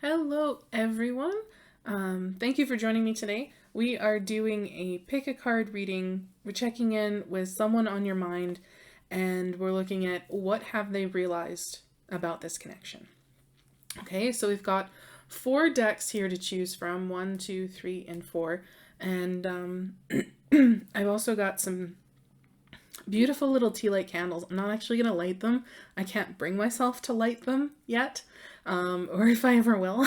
Hello, everyone. Thank you for joining me today. We are doing a pick a card reading. We're checking in with someone on your mind, and we're looking at what have they realized about this connection. Okay, so we've got 4 decks here to choose from, 1, 2, 3, and 4. And I've also got some beautiful little tea light candles. I'm not actually going to light them. I can't bring myself to light them yet, or if I ever will,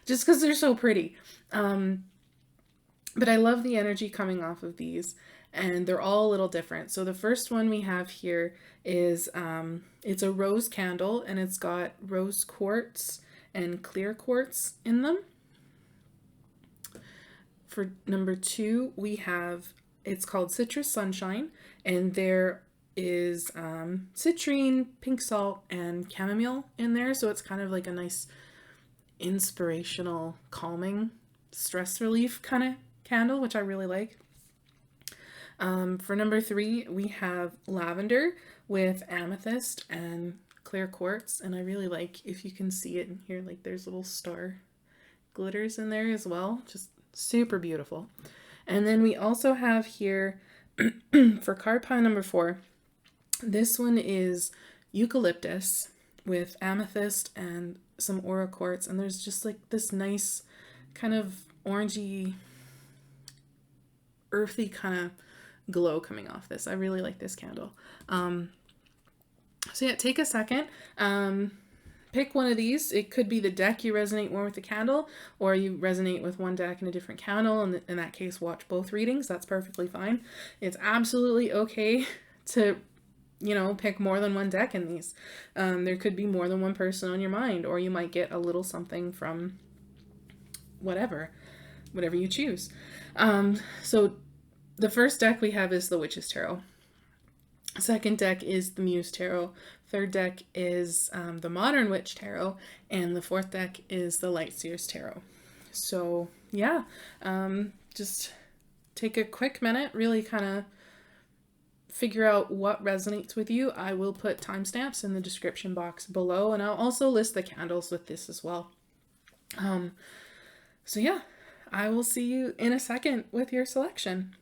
just because they're so pretty. But I love the energy coming off of these, and they're all a little different. So the first one we have here is it's a rose candle, and it's got rose quartz and clear quartz in them. For number 2, we have, it's called Citrus Sunshine, and there is citrine, pink salt, and chamomile in there. So it's kind of like a nice inspirational, calming, stress relief kind of candle, which I really like. For number 3, we have Lavender with amethyst and clear quartz. And I really like, if you can see it in here, like there's little star glitters in there as well. Just super beautiful. And then we also have here for card pile number 4, this one is Eucalyptus with amethyst and some aura quartz, and there's just like this nice kind of orangey, earthy kind of glow coming off this. I really like this candle. So yeah, take a second. Pick one of these. It could be the deck you resonate more with the candle, or you resonate with one deck and a different candle, and in that case watch both readings. That's perfectly fine. It's absolutely okay to pick more than one deck in these. There could be more than one person on your mind, or you might get a little something from whatever you choose. So the first deck we have is the Witch's Tarot. Second deck is the Muse Tarot. Third deck is the Modern Witch Tarot. And the fourth deck is the Light Seers Tarot. So yeah, just take a quick minute, really kind of figure out what resonates with you. I will put timestamps in the description box below, and I'll also list the candles with this as well. So yeah, I will see you in a second with your selection.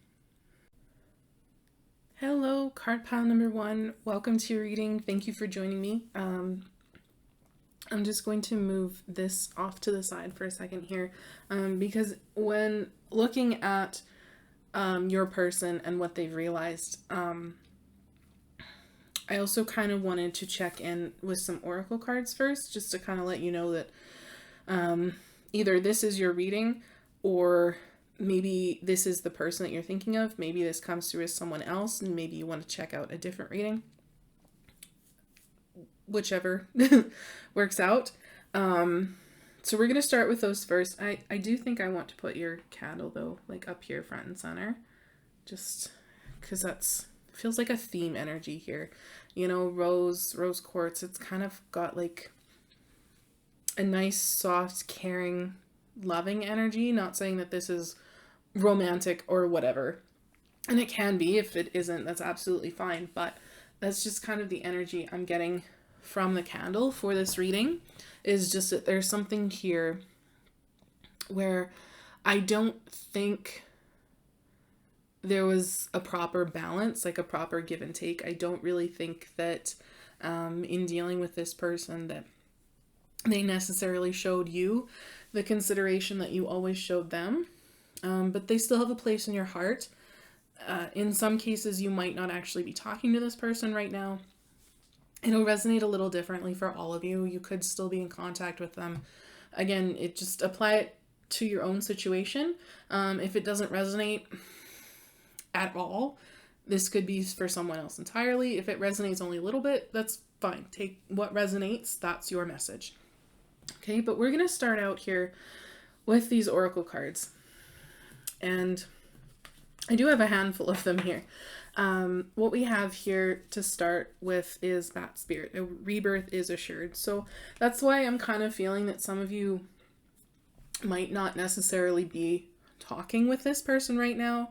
Hello, card pile number 1. Welcome to your reading. Thank you for joining me. I'm just going to move this off to the side for a second here, because when looking at your person and what they've realized, I also kind of wanted to check in with some oracle cards first, just to kind of let you know that either this is your reading, or maybe this is the person that you're thinking of. Maybe this comes through as someone else, and maybe you want to check out a different reading. Whichever works out. So we're going to start with those first. I do think I want to put your candle, though, like up here front and center. Just because that's feels like a theme energy here. Rose quartz. It's kind of got like a nice, soft, caring, loving energy. Not saying that this is romantic or whatever, and it can be. If it isn't, that's absolutely fine, but that's just kind of the energy I'm getting from the candle for this reading, is just that there's something here where I don't think there was a proper balance, like a proper give and take. I don't really think that in dealing with this person that they necessarily showed you the consideration that you always showed them. But they still have a place in your heart. In some cases, you might not actually be talking to this person right now. It'll resonate a little differently for all of you. You could still be in contact with them. Again, just apply it to your own situation. If it doesn't resonate at all, this could be for someone else entirely. If it resonates only a little bit, that's fine. Take what resonates. That's your message. Okay, but we're going to start out here with these oracle cards. And I do have a handful of them here. What we have here to start with is Bat Spirit. A rebirth is assured. So that's why I'm kind of feeling that some of you might not necessarily be talking with this person right now.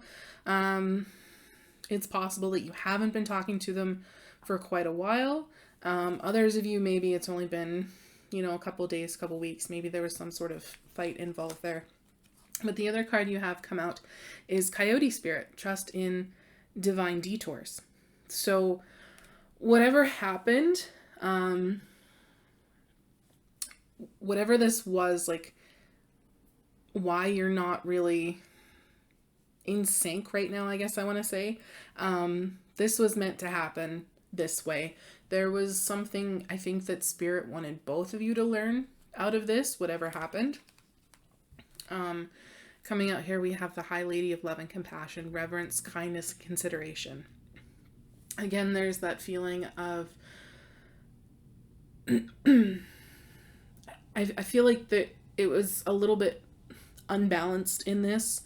It's possible that you haven't been talking to them for quite a while. Others of you, maybe it's only been you know, a couple days, couple weeks. Maybe there was some sort of fight involved there. But the other card you have come out is Coyote Spirit, trust in divine detours. So whatever happened, whatever this was, like why you're not really in sync right now, I guess I want to say, this was meant to happen this way. There was something I think that Spirit wanted both of you to learn out of this, whatever happened. Coming out here, we have the High Lady of Love and Compassion, reverence, kindness, consideration. Again, there's that feeling of, I feel like that it was a little bit unbalanced in this,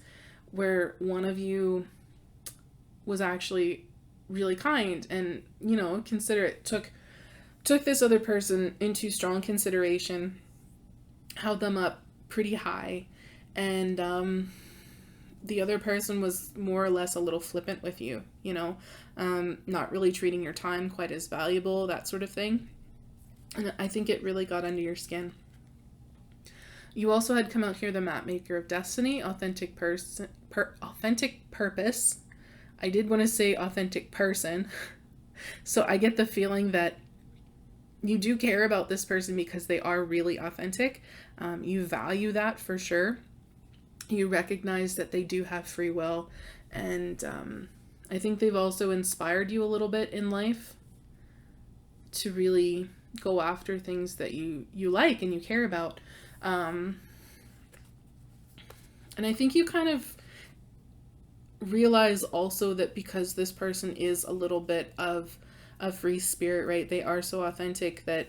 where one of you was actually really kind and, you know, considerate, took this other person into strong consideration, held them up pretty high, and the other person was more or less a little flippant with you, you know, not really treating your time quite as valuable, that sort of thing. And I think it really got under your skin. You also had come out here the Map Maker of Destiny, authentic authentic purpose. I did want to say authentic person. So I get the feeling that you do care about this person because they are really authentic. You value that for sure. You recognize that they do have free will. And I think they've also inspired you a little bit in life to really go after things that you like and you care about. And I think you kind of realize also that because this person is a little bit of a free spirit, right? They are so authentic that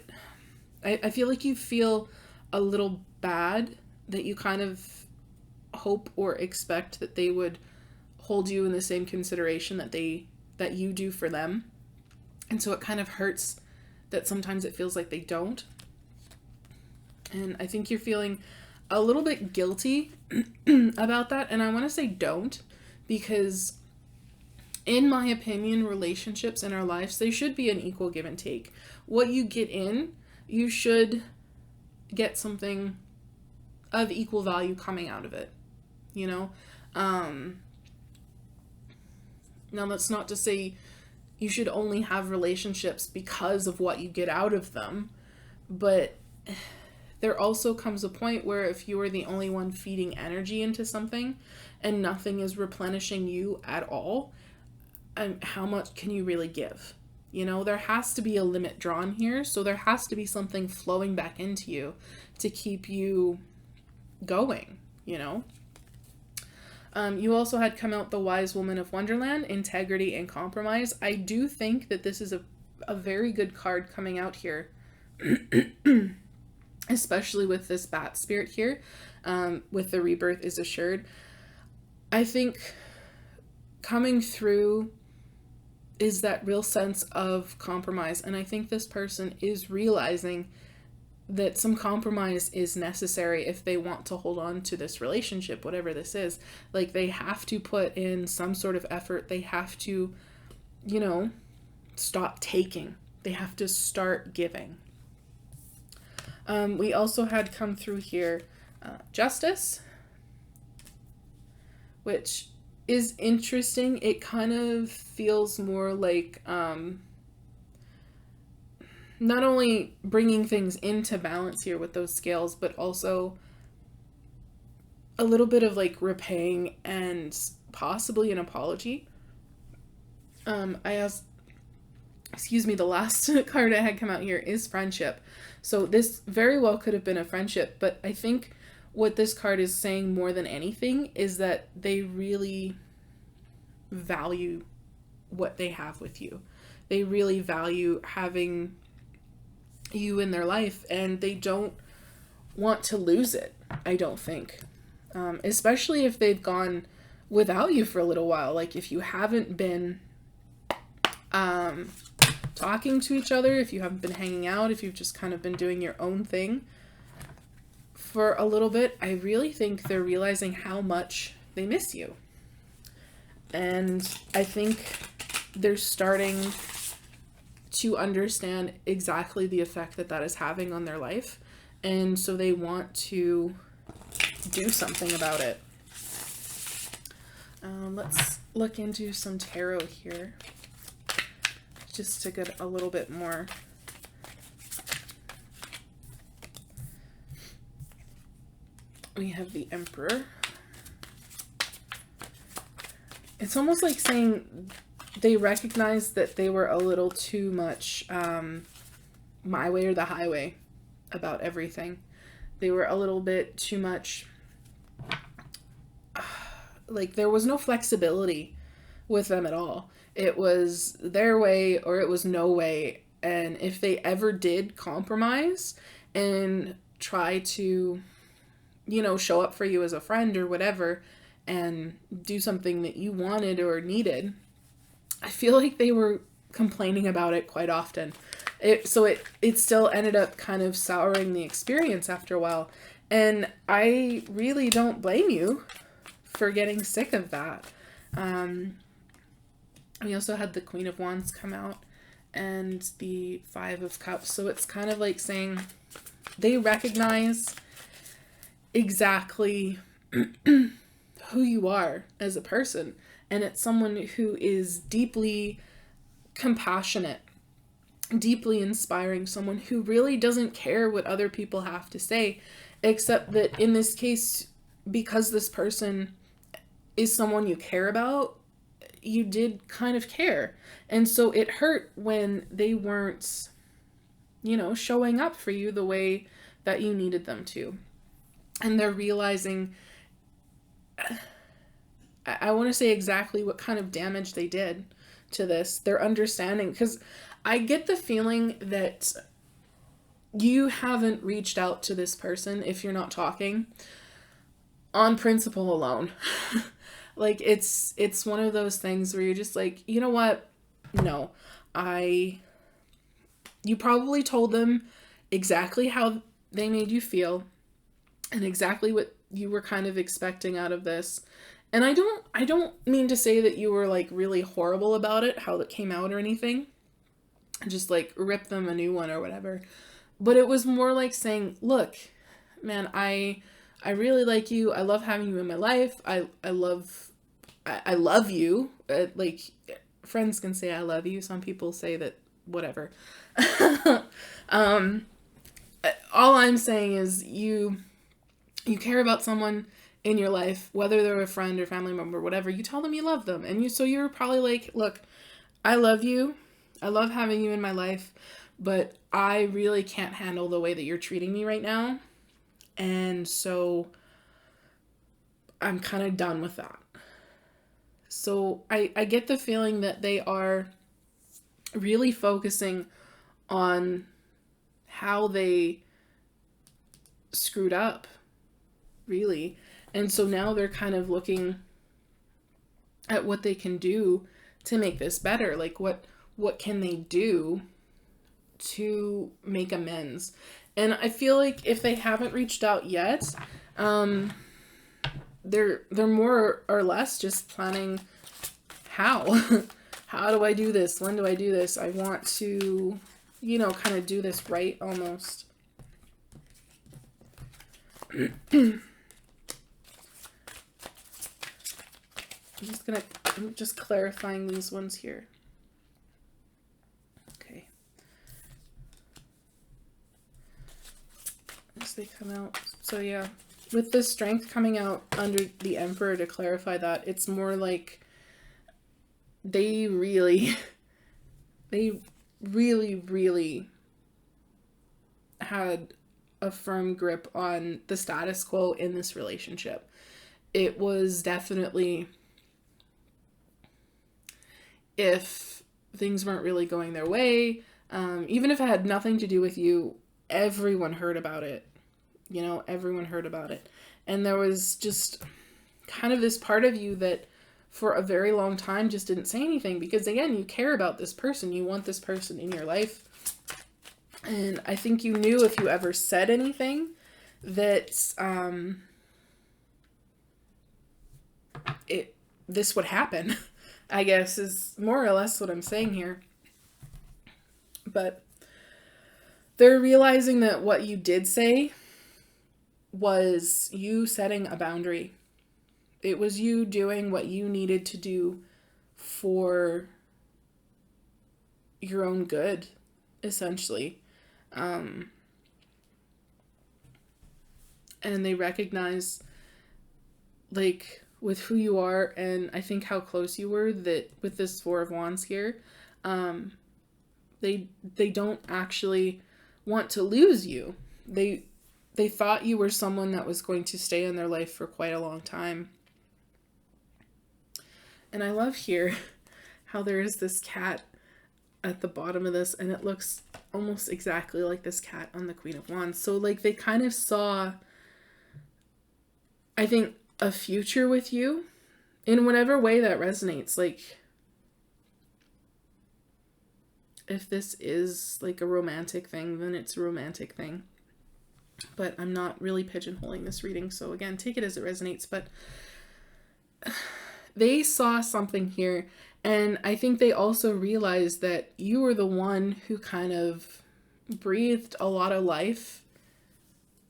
I feel like you feel a little bad that you kind of hope or expect that they would hold you in the same consideration that you do for them. And so it kind of hurts that sometimes it feels like they don't. And I think you're feeling a little bit guilty about that. And I want to say don't, because in my opinion, relationships in our lives, they should be an equal give and take. What you get in, you should get something of equal value coming out of it, you know? Now that's not to say you should only have relationships because of what you get out of them, but there also comes a point where if you are the only one feeding energy into something and nothing is replenishing you at all, how much can you really give? You know, there has to be a limit drawn here. So there has to be something flowing back into you to keep you going, you know? You also had come out the Wise Woman of Wonderland, integrity and compromise. I do think that this is a very good card coming out here, especially with this bat spirit here, with the rebirth is assured. I think coming through is that real sense of compromise. And I think this person is realizing that some compromise is necessary if they want to hold on to this relationship, whatever this is. Like, they have to put in some sort of effort. They have to, you know, stop taking. They have to start giving. We also had come through here Justice, which is interesting. It kind of feels more like not only bringing things into balance here with those scales, but also a little bit of like repaying and possibly an apology. The last card I had come out here is friendship. So this very well could have been a friendship, but I think what this card is saying more than anything is that they really value what they have with you. They really value having you in their life, and they don't want to lose it, I don't think. Especially if they've gone without you for a little while. Like, if you haven't been talking to each other, if you haven't been hanging out, if you've just kind of been doing your own thing for a little bit, I really think they're realizing how much they miss you. And I think they're starting to understand exactly the effect that that is having on their life. And so they want to do something about it. Let's look into some tarot here, just to get a little bit more. We have the Emperor. It's almost like saying they recognize that they were a little too much my way or the highway about everything. They were a little bit too much, like there was no flexibility with them at all. It was their way or it was no way. And if they ever did compromise and try to, you know, show up for you as a friend or whatever and do something that you wanted or needed, I feel like they were complaining about it quite often. It still ended up kind of souring the experience after a while. And I really don't blame you for getting sick of that. We also had the Queen of Wands come out and the Five of Cups. So it's kind of like saying they recognize exactly who you are as a person. And it's someone who is deeply compassionate, deeply inspiring, someone who really doesn't care what other people have to say, except that in this case, because this person is someone you care about, you did kind of care. And so it hurt when they weren't, you know, showing up for you the way that you needed them to. And they're realizing, I want to say exactly what kind of damage they did to this. They're understanding, because I get the feeling that you haven't reached out to this person if you're not talking on principle alone. Like it's one of those things where you're just like, you know what? No, you probably told them exactly how they made you feel and exactly what you were kind of expecting out of this. And I don't mean to say that you were like really horrible about it, how it came out or anything. Just like rip them a new one or whatever. But it was more like saying, look, man, I really like you. I love having you in my life. I love you. Like friends can say I love you. Some people say that whatever. All I'm saying is you care about someone in your life, whether they're a friend or family member, whatever. You tell them you love them. And you're probably like, look, I love you. I love having you in my life, but I really can't handle the way that you're treating me right now. And so I'm kind of done with that. So I get the feeling that they are really focusing on how they screwed up, really. And so now they're kind of looking at what they can do to make this better. Like what can they do to make amends? And I feel like if they haven't reached out yet, they're more or less just planning how. How do I do this? When do I do this? I want to, you know, kind of do this right almost. I'm just clarifying these ones here. Okay. As they come out. So yeah, with the Strength coming out under the Emperor, to clarify that, it's more like they really had a firm grip on the status quo in this relationship. It was definitely, if things weren't really going their way, even if it had nothing to do with you, everyone heard about it. You know, everyone heard about it. And there was just kind of this part of you that for a very long time just didn't say anything, because again, you care about this person. You want this person in your life. And I think you knew if you ever said anything that this would happen, I guess, is more or less what I'm saying here. But they're realizing that what you did say was you setting a boundary. It was you doing what you needed to do for your own good, essentially. And they recognize, like, with who you are, and I think how close you were, that with this Four of Wands here, they don't actually want to lose you. They thought you were someone that was going to stay in their life for quite a long time. And I love here how there is this cat at the bottom of this, and it looks almost exactly like this cat on the Queen of Wands. So, like, they kind of saw, I think, a future with you in whatever way that resonates. Like, if this is like a romantic thing, then it's a romantic thing. But I'm not really pigeonholing this reading, so again, take it as it resonates. But they saw something here, and I think they also realized that you were the one who kind of breathed a lot of life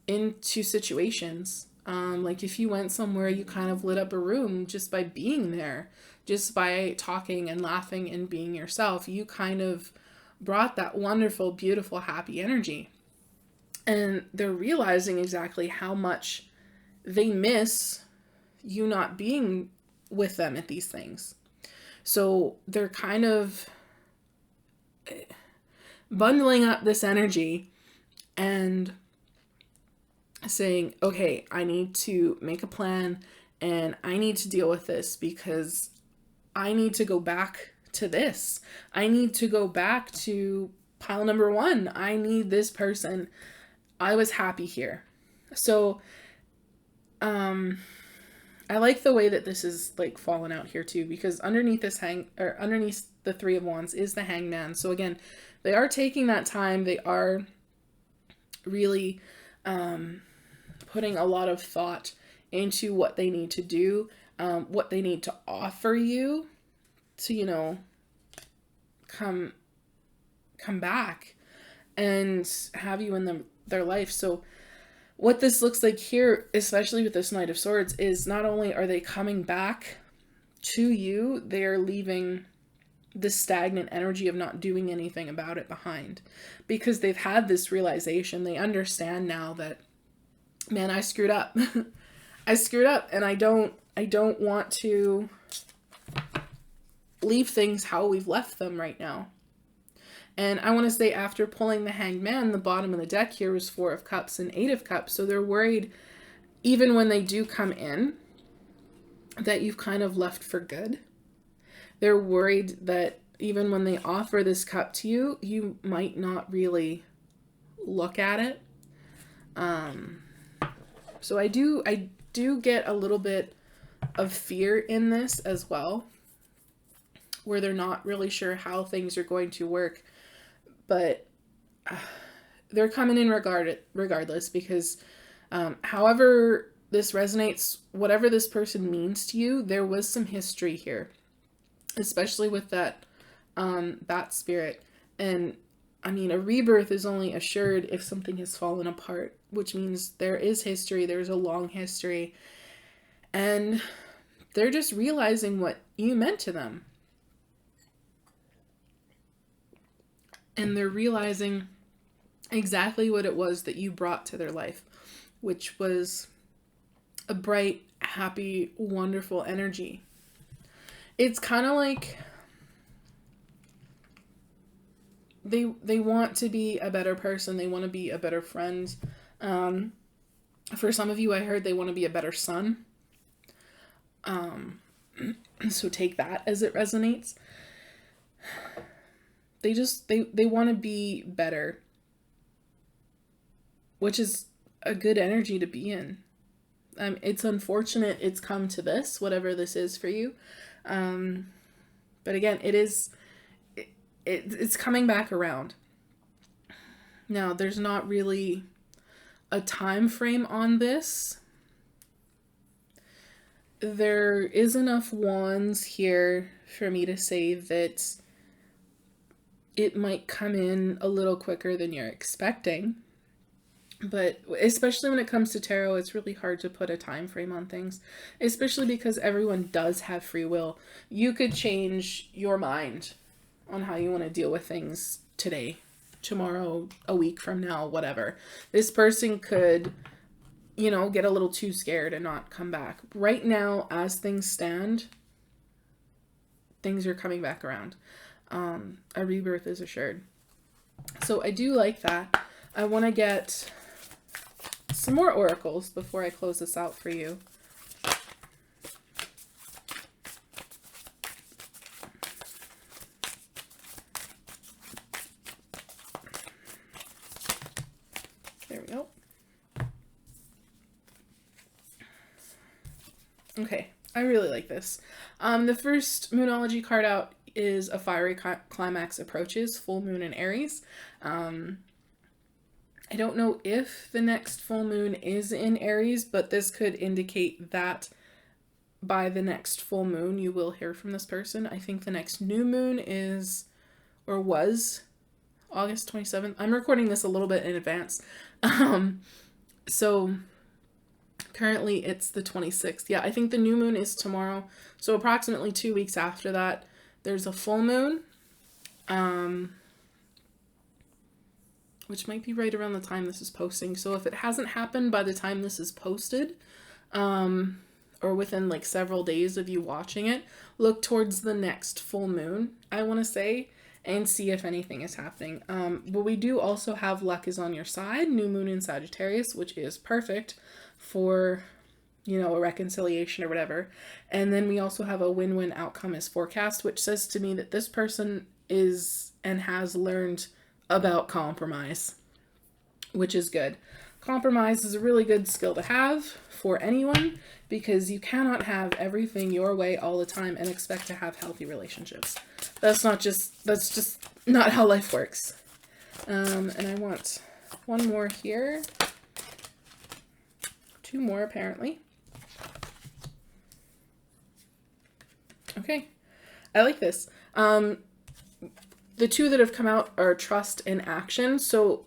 into situations. Like, if you went somewhere, you kind of lit up a room just by being there, just by talking and laughing and being yourself. You kind of brought that wonderful, beautiful, happy energy. And they're realizing exactly how much they miss you not being with them at these things. So they're kind of bundling up this energy and saying, okay, I need to make a plan and I need to deal with this because I need to go back to this. I need to go back to pile number one. I need this person. I was happy here. So, I like the way that this is like fallen out here too, because underneath this underneath the Three of Wands is the Hangman. So again, they are taking that time. They are really, putting a lot of thought into what they need to do, what they need to offer you to, you know, come back and have you in their life. So what this looks like here, especially with this Knight of Swords, is not only are they coming back to you, they are leaving the stagnant energy of not doing anything about it behind, because they've had this realization. They understand now that, man, I screwed up. I screwed up, and I don't want to leave things how we've left them right now. And I want to say, after pulling the Hangman, the bottom of the deck here was Four of Cups and Eight of Cups. So they're worried, even when they do come in, that you've kind of left for good. They're worried that even when they offer this cup to you, you might not really look at it. So I do get a little bit of fear in this as well, where they're not really sure how things are going to work, but they're coming in regardless, because however this resonates, whatever this person means to you, there was some history here, especially with that bat spirit. And I mean, a rebirth is only assured if something has fallen apart, which means there is history, there's a long history, and they're just realizing what you meant to them. And they're realizing exactly what it was that you brought to their life, which was a bright, happy, wonderful energy. It's kind of like they want to be a better person. They want to be a better friend. For some of you, I heard they want to be a better son. So take that as it resonates. They want to be better, which is a good energy to be in. It's unfortunate it's come to this, whatever this is for you. But again, it's coming back around. Now, there's not really a time frame on this. There is enough wands here for me to say that it might come in a little quicker than you're expecting. But especially when it comes to tarot, it's really hard to put a time frame on things, especially because everyone does have free will. You could change your mind on how you want to deal with things today, tomorrow, a week from now, whatever. This person could, you know, get a little too scared and not come back. Right now, as things stand, things are coming back around. A rebirth is assured. So I do like that. I want to get some more oracles before I close this out for you. There we go. Okay, I really like this. The first Moonology card out is a fiery climax approaches, full moon in Aries. I don't know if the next full moon is in Aries, but this could indicate that by the next full moon, you will hear from this person. I think the next new moon is, or was, August 27th. I'm recording this a little bit in advance. So currently it's the 26th. Yeah, I think the new moon is tomorrow. So approximately 2 weeks after that, there's a full moon. Which might be right around the time this is posting. So if it hasn't happened by the time this is posted, or within like several days of you watching it, look towards the next full moon, I want to say, and see if anything is happening. But we do also have luck is on your side, new moon in Sagittarius, which is perfect for, you know, a reconciliation or whatever. And then we also have a win-win outcome is forecast, which says to me that this person is and has learned about compromise, which is good. Compromise is a really good skill to have for anyone, because you cannot have everything your way all the time and expect to have healthy relationships. That's just not how life works. And I want one more here. 2 more apparently. Okay, I like this. The 2 that have come out are trust and action. So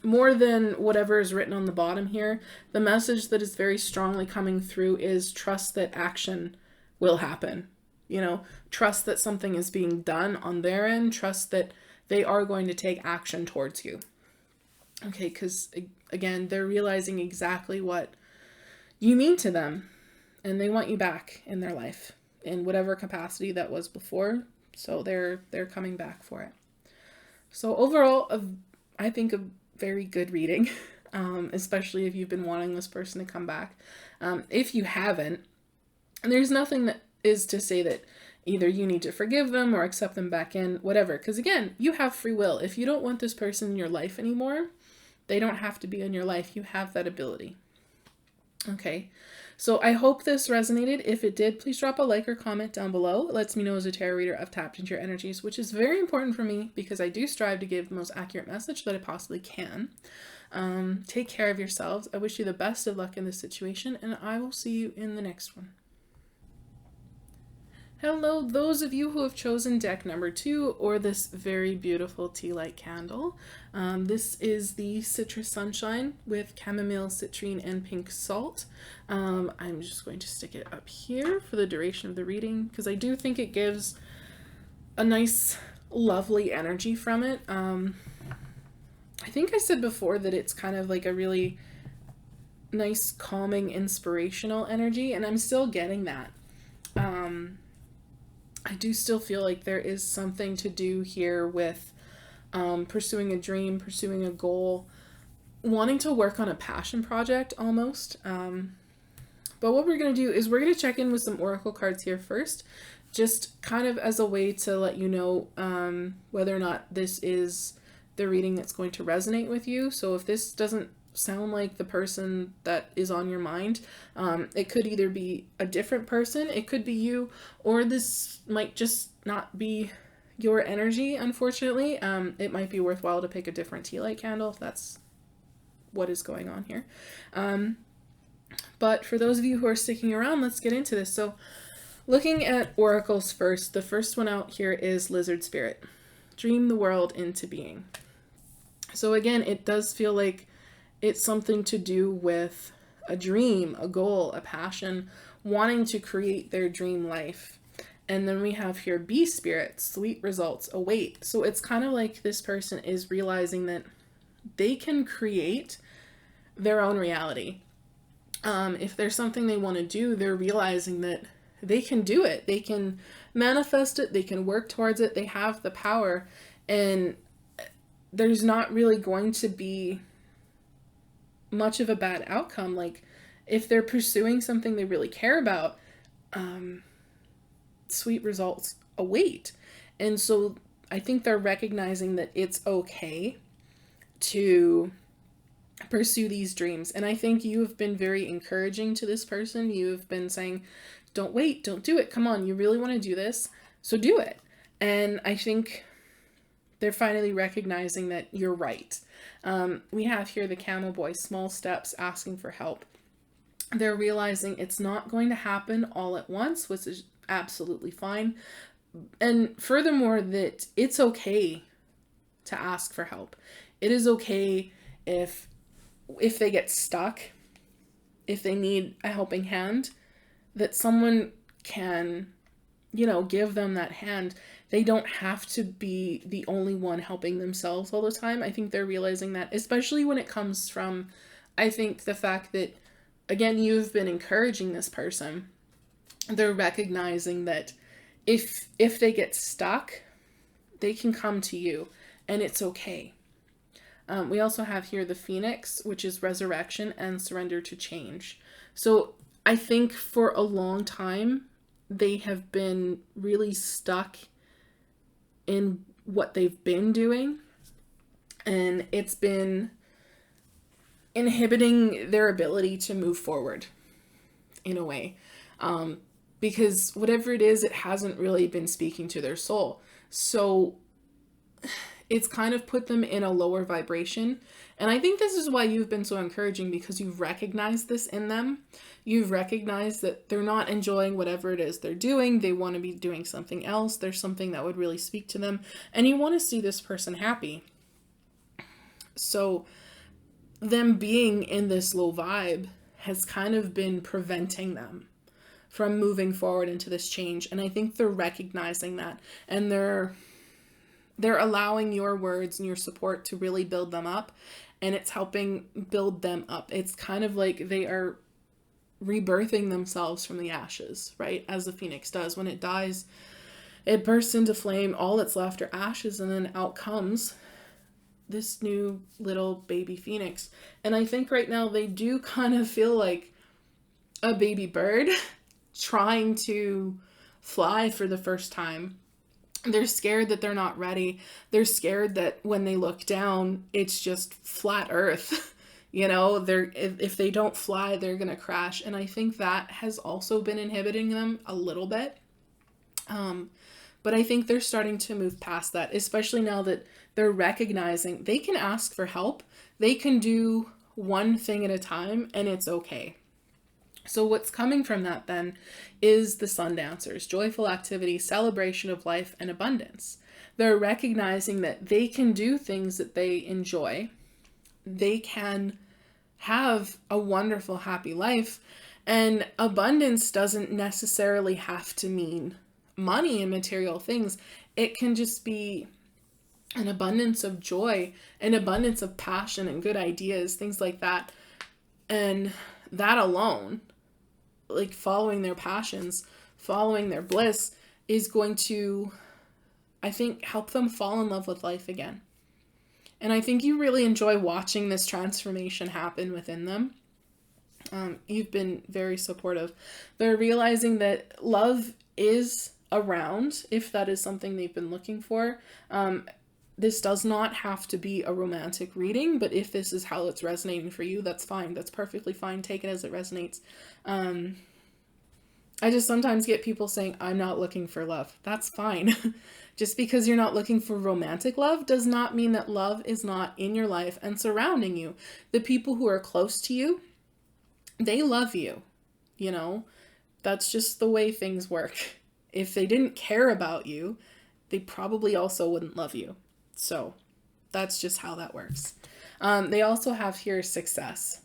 more than whatever is written on the bottom here, the message that is very strongly coming through is trust that action will happen. You know, trust that something is being done on their end. Trust that they are going to take action towards you. Okay, because again, they're realizing exactly what you mean to them, and they want you back in their life in whatever capacity that was before. So they're coming back for it. So overall, I think a very good reading, especially if you've been wanting this person to come back. If you haven't, there's nothing that is to say that either you need to forgive them or accept them back in, whatever. Because again, you have free will. If you don't want this person in your life anymore, they don't have to be in your life. You have that ability. Okay, so I hope this resonated. If it did, please drop a like or comment down below. It lets me know as a tarot reader I've tapped into your energies, which is very important for me because I do strive to give the most accurate message that I possibly can. Take care of yourselves. I wish you the best of luck in this situation, and I will see you in the next one. Hello, those of you who have chosen deck number 2 or this very beautiful tea light candle. This is the Citrus Sunshine with chamomile, citrine, and pink salt. I'm just going to stick it up here for the duration of the reading because I do think it gives a nice, lovely energy from it. I think I said before that it's kind of like a really nice, calming, inspirational energy, and I'm still getting that. I do still feel like there is something to do here with pursuing a dream, pursuing a goal, wanting to work on a passion project almost. But what we're going to do is we're going to check in with some oracle cards here first, just kind of as a way to let you know whether or not this is the reading that's going to resonate with you. So if this doesn't sound like the person that is on your mind, it could either be a different person, it could be you, or this might just not be your energy, unfortunately. It might be worthwhile to pick a different tea light candle if that's what is going on here. But for those of you who are sticking around, let's get into this. So looking at oracles first, the first one out here is Lizard Spirit. dream the world into being. So again, it does feel like it's something to do with a dream, a goal, a passion, wanting to create their dream life. And then we have here bee spirit, sweet results await. So it's kind of like this person is realizing that they can create their own reality. If there's something they want to do, they're realizing that they can do it. They can manifest it. They can work towards it. They have the power. And there's not really going to be much of a bad outcome. Like, if they're pursuing something they really care about, sweet results await. And so I think they're recognizing that it's okay to pursue these dreams. And I think you have been very encouraging to this person. You have been saying, don't wait, don't do it. Come on, you really want to do this, so do it. And I think they're finally recognizing that you're right. We have here the camel boy, small steps, asking for help. They're realizing it's not going to happen all at once, which is absolutely fine. And furthermore, that it's okay to ask for help. It is okay if they get stuck, if they need a helping hand, that someone can, give them that hand. They don't have to be the only one helping themselves all the time. I think they're realizing that, especially when it comes from, I think, the fact that, again, you've been encouraging this person. They're recognizing that if they get stuck, they can come to you, and it's okay. We also have here the phoenix, which is resurrection and surrender to change. So I think for a long time, they have been really stuck in what they've been doing, and it's been inhibiting their ability to move forward in a way. Because whatever it is, it hasn't really been speaking to their soul. So it's kind of put them in a lower vibration. And I think this is why you've been so encouraging, because you've recognized this in them. You've recognized that they're not enjoying whatever it is they're doing. They want to be doing something else. There's something that would really speak to them. And you want to see this person happy. So them being in this low vibe has kind of been preventing them from moving forward into this change. And I think they're recognizing that, and they're allowing your words and your support to really build them up, and it's helping build them up. It's kind of like they are rebirthing themselves from the ashes, right? As the phoenix does. When it dies, it bursts into flame. All that's left are ashes, and then out comes this new little baby phoenix. And I think right now they do kind of feel like a baby bird trying to fly for the first time. They're scared that they're not ready. They're scared that when they look down, it's just flat earth. If they don't fly, they're going to crash. And I think that has also been inhibiting them a little bit. But I think they're starting to move past that, especially now that they're recognizing they can ask for help. They can do one thing at a time, and it's okay. So what's coming from that then is the sun dancers, joyful activity, celebration of life, and abundance. They're recognizing that they can do things that they enjoy. They can have a wonderful, happy life. And abundance doesn't necessarily have to mean money and material things. It can just be an abundance of joy, an abundance of passion and good ideas, things like that. And that alone, like following their passions, following their bliss, is going to, I think, help them fall in love with life again. And I think you really enjoy watching this transformation happen within them. You've been very supportive. They're realizing that love is around, if that is something they've been looking for. This does not have to be a romantic reading, but if this is how it's resonating for you, that's fine. That's perfectly fine. Take it as it resonates. I just sometimes get people saying, I'm not looking for love. That's fine. Just because you're not looking for romantic love does not mean that love is not in your life and surrounding you. The people who are close to you, they love you. That's just the way things work. If they didn't care about you, they probably also wouldn't love you. So that's just how that works. They also have here success,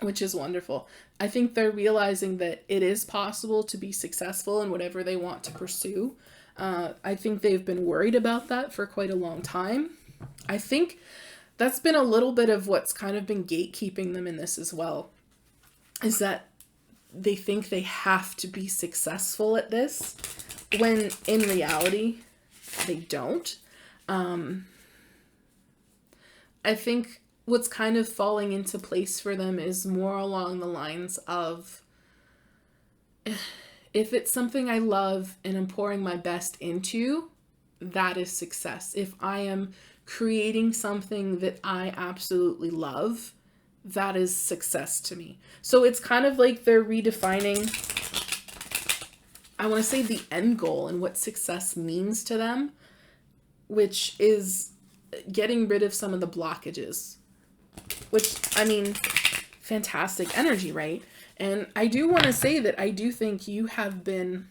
which is wonderful. I think they're realizing that it is possible to be successful in whatever they want to pursue. I think they've been worried about that for quite a long time. I think that's been a little bit of what's kind of been gatekeeping them in this as well, is that they think they have to be successful at this, when in reality, they don't. I think what's kind of falling into place for them is more along the lines of, if it's something I love and I'm pouring my best into, that is success. If I am creating something that I absolutely love, that is success to me. So it's kind of like they're redefining, I want to say, the end goal and what success means to them, which is getting rid of some of the blockages. Which, I mean, fantastic energy, right? And I do want to say that I do think you have been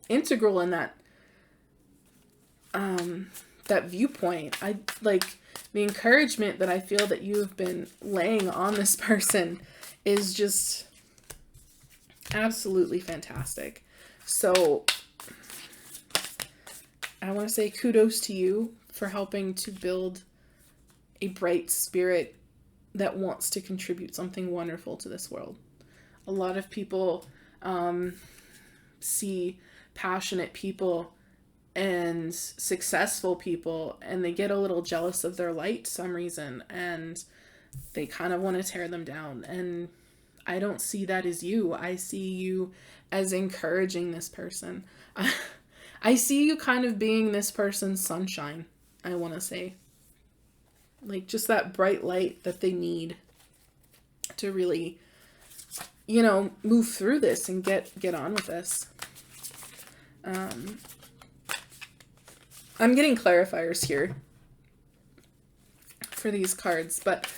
integral in that that viewpoint. I like the encouragement that I feel that you have been laying on this person is just absolutely fantastic. So I want to say kudos to you for helping to build a bright spirit that wants to contribute something wonderful to this world. A lot of people see passionate people and successful people, and they get a little jealous of their light for some reason, and they kind of want to tear them down. And I don't see that as you. I see you as encouraging this person. I see you kind of being this person's sunshine, I want to say. Like, just that bright light that they need to really, you know, move through this and get on with this. I'm getting clarifiers here for these cards, but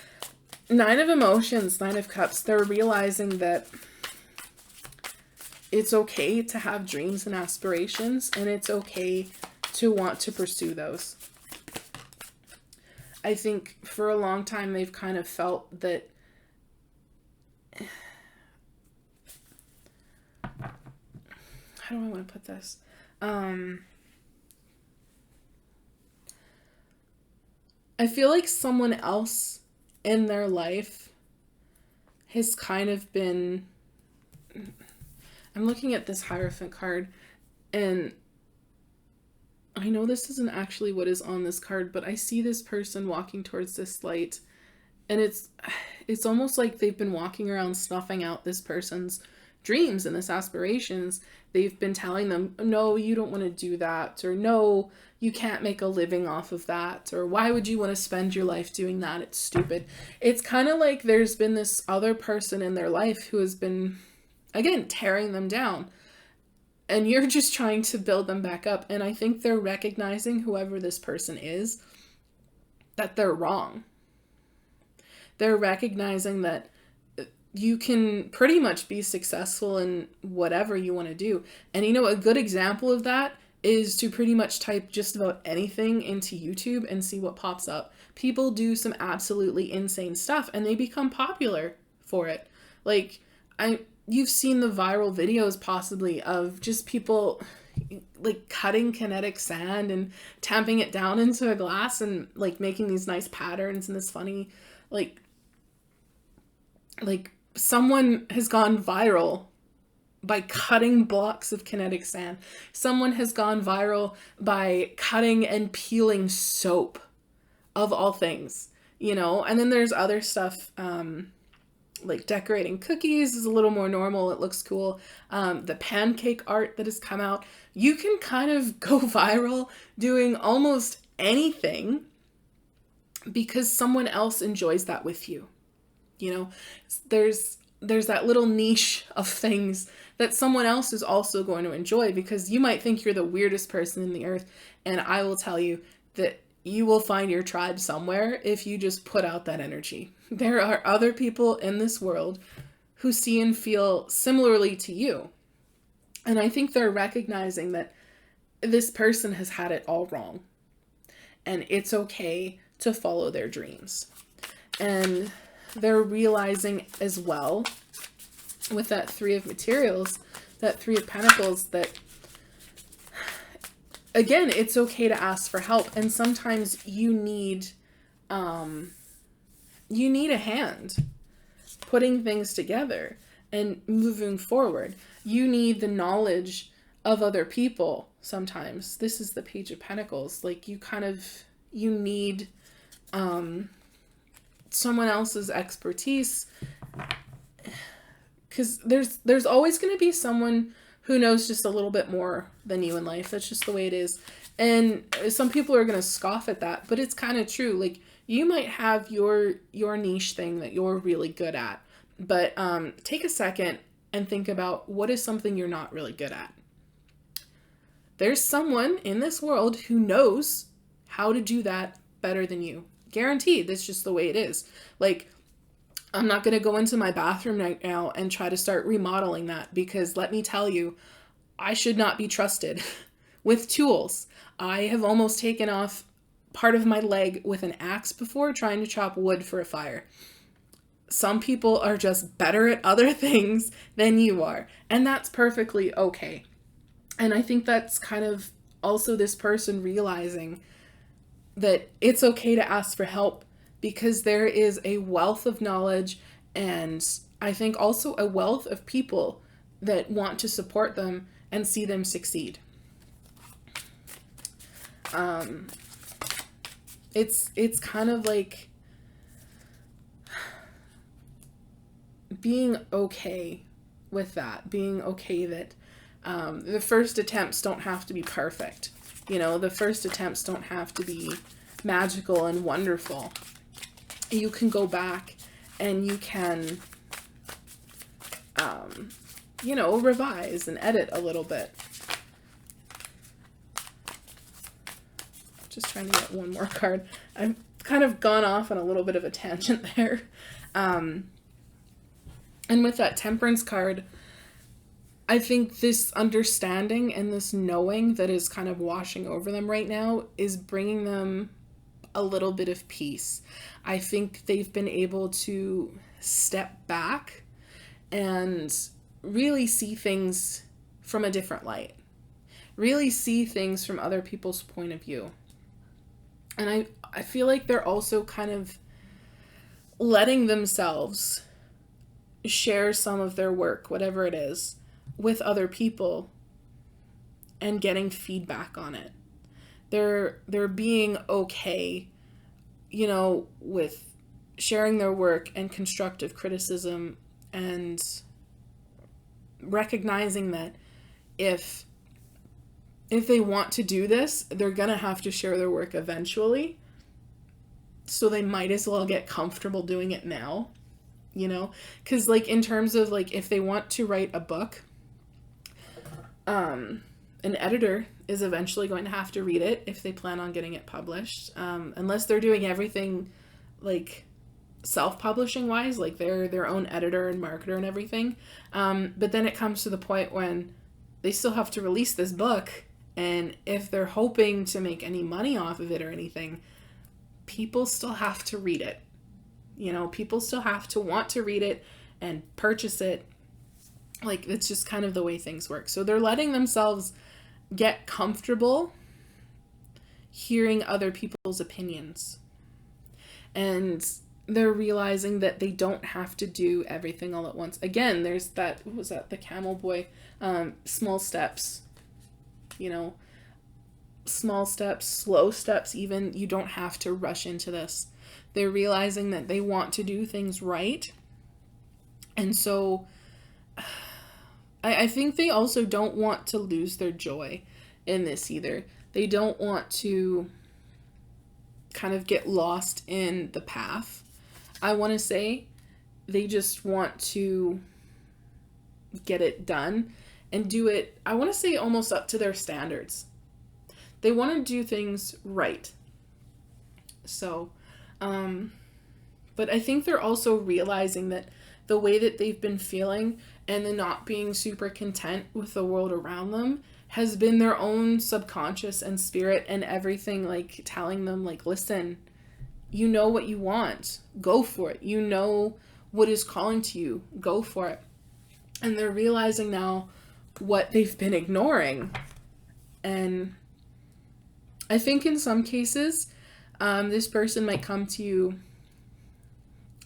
Nine of Emotions, Nine of Cups, they're realizing that it's okay to have dreams and aspirations, and it's okay to want to pursue those. I think for a long time they've kind of felt that how do I want to put this? I feel like someone else in their life has kind of been, I'm looking at this Hierophant card, and I know this isn't actually what is on this card, but I see this person walking towards this light, and it's almost like they've been walking around snuffing out this person's dreams and this aspirations. They've been telling them, no, you don't want to do that, or no, you can't make a living off of that, or why would you want to spend your life doing that? It's stupid. It's kind of like there's been this other person in their life who has been, again, tearing them down. And you're just trying to build them back up. And I think they're recognizing, whoever this person is, that they're wrong. They're recognizing that you can pretty much be successful in whatever you want to do. And you know, a good example of that is to pretty much type just about anything into YouTube and see what pops up. People do some absolutely insane stuff and they become popular for it. Like, you've seen the viral videos possibly of just people like cutting kinetic sand and tamping it down into a glass and like making these nice patterns and this funny, like someone has gone viral by cutting blocks of kinetic sand. Someone has gone viral by cutting and peeling soap, of all things, you know. And then there's other stuff, like decorating cookies is a little more normal. It looks cool. The pancake art that has come out. You can kind of go viral doing almost anything because someone else enjoys that with you. You know, there's that little niche of things that someone else is also going to enjoy, because you might think you're the weirdest person in the earth, and I will tell you that you will find your tribe somewhere if you just put out that energy. There are other people in this world who see and feel similarly to you. And I think they're recognizing that this person has had it all wrong, and it's okay to follow their dreams. And they're realizing as well with that Three of Materials, that Three of Pentacles, that again, it's okay to ask for help. And sometimes you need a hand putting things together and moving forward. You need the knowledge of other people sometimes. This is the Page of Pentacles. Like, you need someone else's expertise, because there's always going to be someone who knows just a little bit more than you in life. That's just the way it is. And some people are going to scoff at that, but it's kind of true. Like, you might have your niche thing that you're really good at, but take a second and think about, what is something you're not really good at? There's someone in this world who knows how to do that better than you. Guaranteed. That's just the way it is. Like, I'm not going to go into my bathroom right now and try to start remodeling that, because let me tell you, I should not be trusted with tools. I have almost taken off part of my leg with an axe before trying to chop wood for a fire. Some people are just better at other things than you are, and that's perfectly okay. And I think that's kind of also this person realizing that it's okay to ask for help, because there is a wealth of knowledge, and I think also a wealth of people that want to support them and see them succeed. It's kind of like being okay with that, being okay that the first attempts don't have to be perfect. You know, the first attempts don't have to be magical and wonderful. You can go back and you can, revise and edit a little bit. Just trying to get one more card. I've kind of gone off on a little bit of a tangent there. And with that Temperance card, I think this understanding and this knowing that is kind of washing over them right now is bringing them a little bit of peace. I think they've been able to step back and really see things from a different light. Really see things from other people's point of view. And I feel like they're also kind of letting themselves share some of their work, whatever it is, with other people and getting feedback on it. They're being okay, with sharing their work and constructive criticism, and recognizing that if they want to do this, they're gonna have to share their work eventually. So they might as well get comfortable doing it now, because like in terms of like if they want to write a book, an editor is eventually going to have to read it if they plan on getting it published, unless they're doing everything like self-publishing wise, like they're their own editor and marketer and everything. But then it comes to the point when they still have to release this book, and if they're hoping to make any money off of it or anything, people still have to read it. People still have to want to read it and purchase it. Like, it's just kind of the way things work. So they're letting themselves get comfortable hearing other people's opinions. And they're realizing that they don't have to do everything all at once. Again, there's that, what was that? The camel boy, small steps, small steps, slow steps even. You don't have to rush into this. They're realizing that they want to do things right. And so I think they also don't want to lose their joy in this either. They don't want to kind of get lost in the path. I want to say they just want to get it done and do it, I want to say, almost up to their standards. They want to do things right. So, but I think they're also realizing that the way that they've been feeling and the not being super content with the world around them has been their own subconscious and spirit and everything, like telling them, like, listen, you know what you want, go for it. You know what is calling to you, go for it. And they're realizing now what they've been ignoring. And I think in some cases, this person might come to you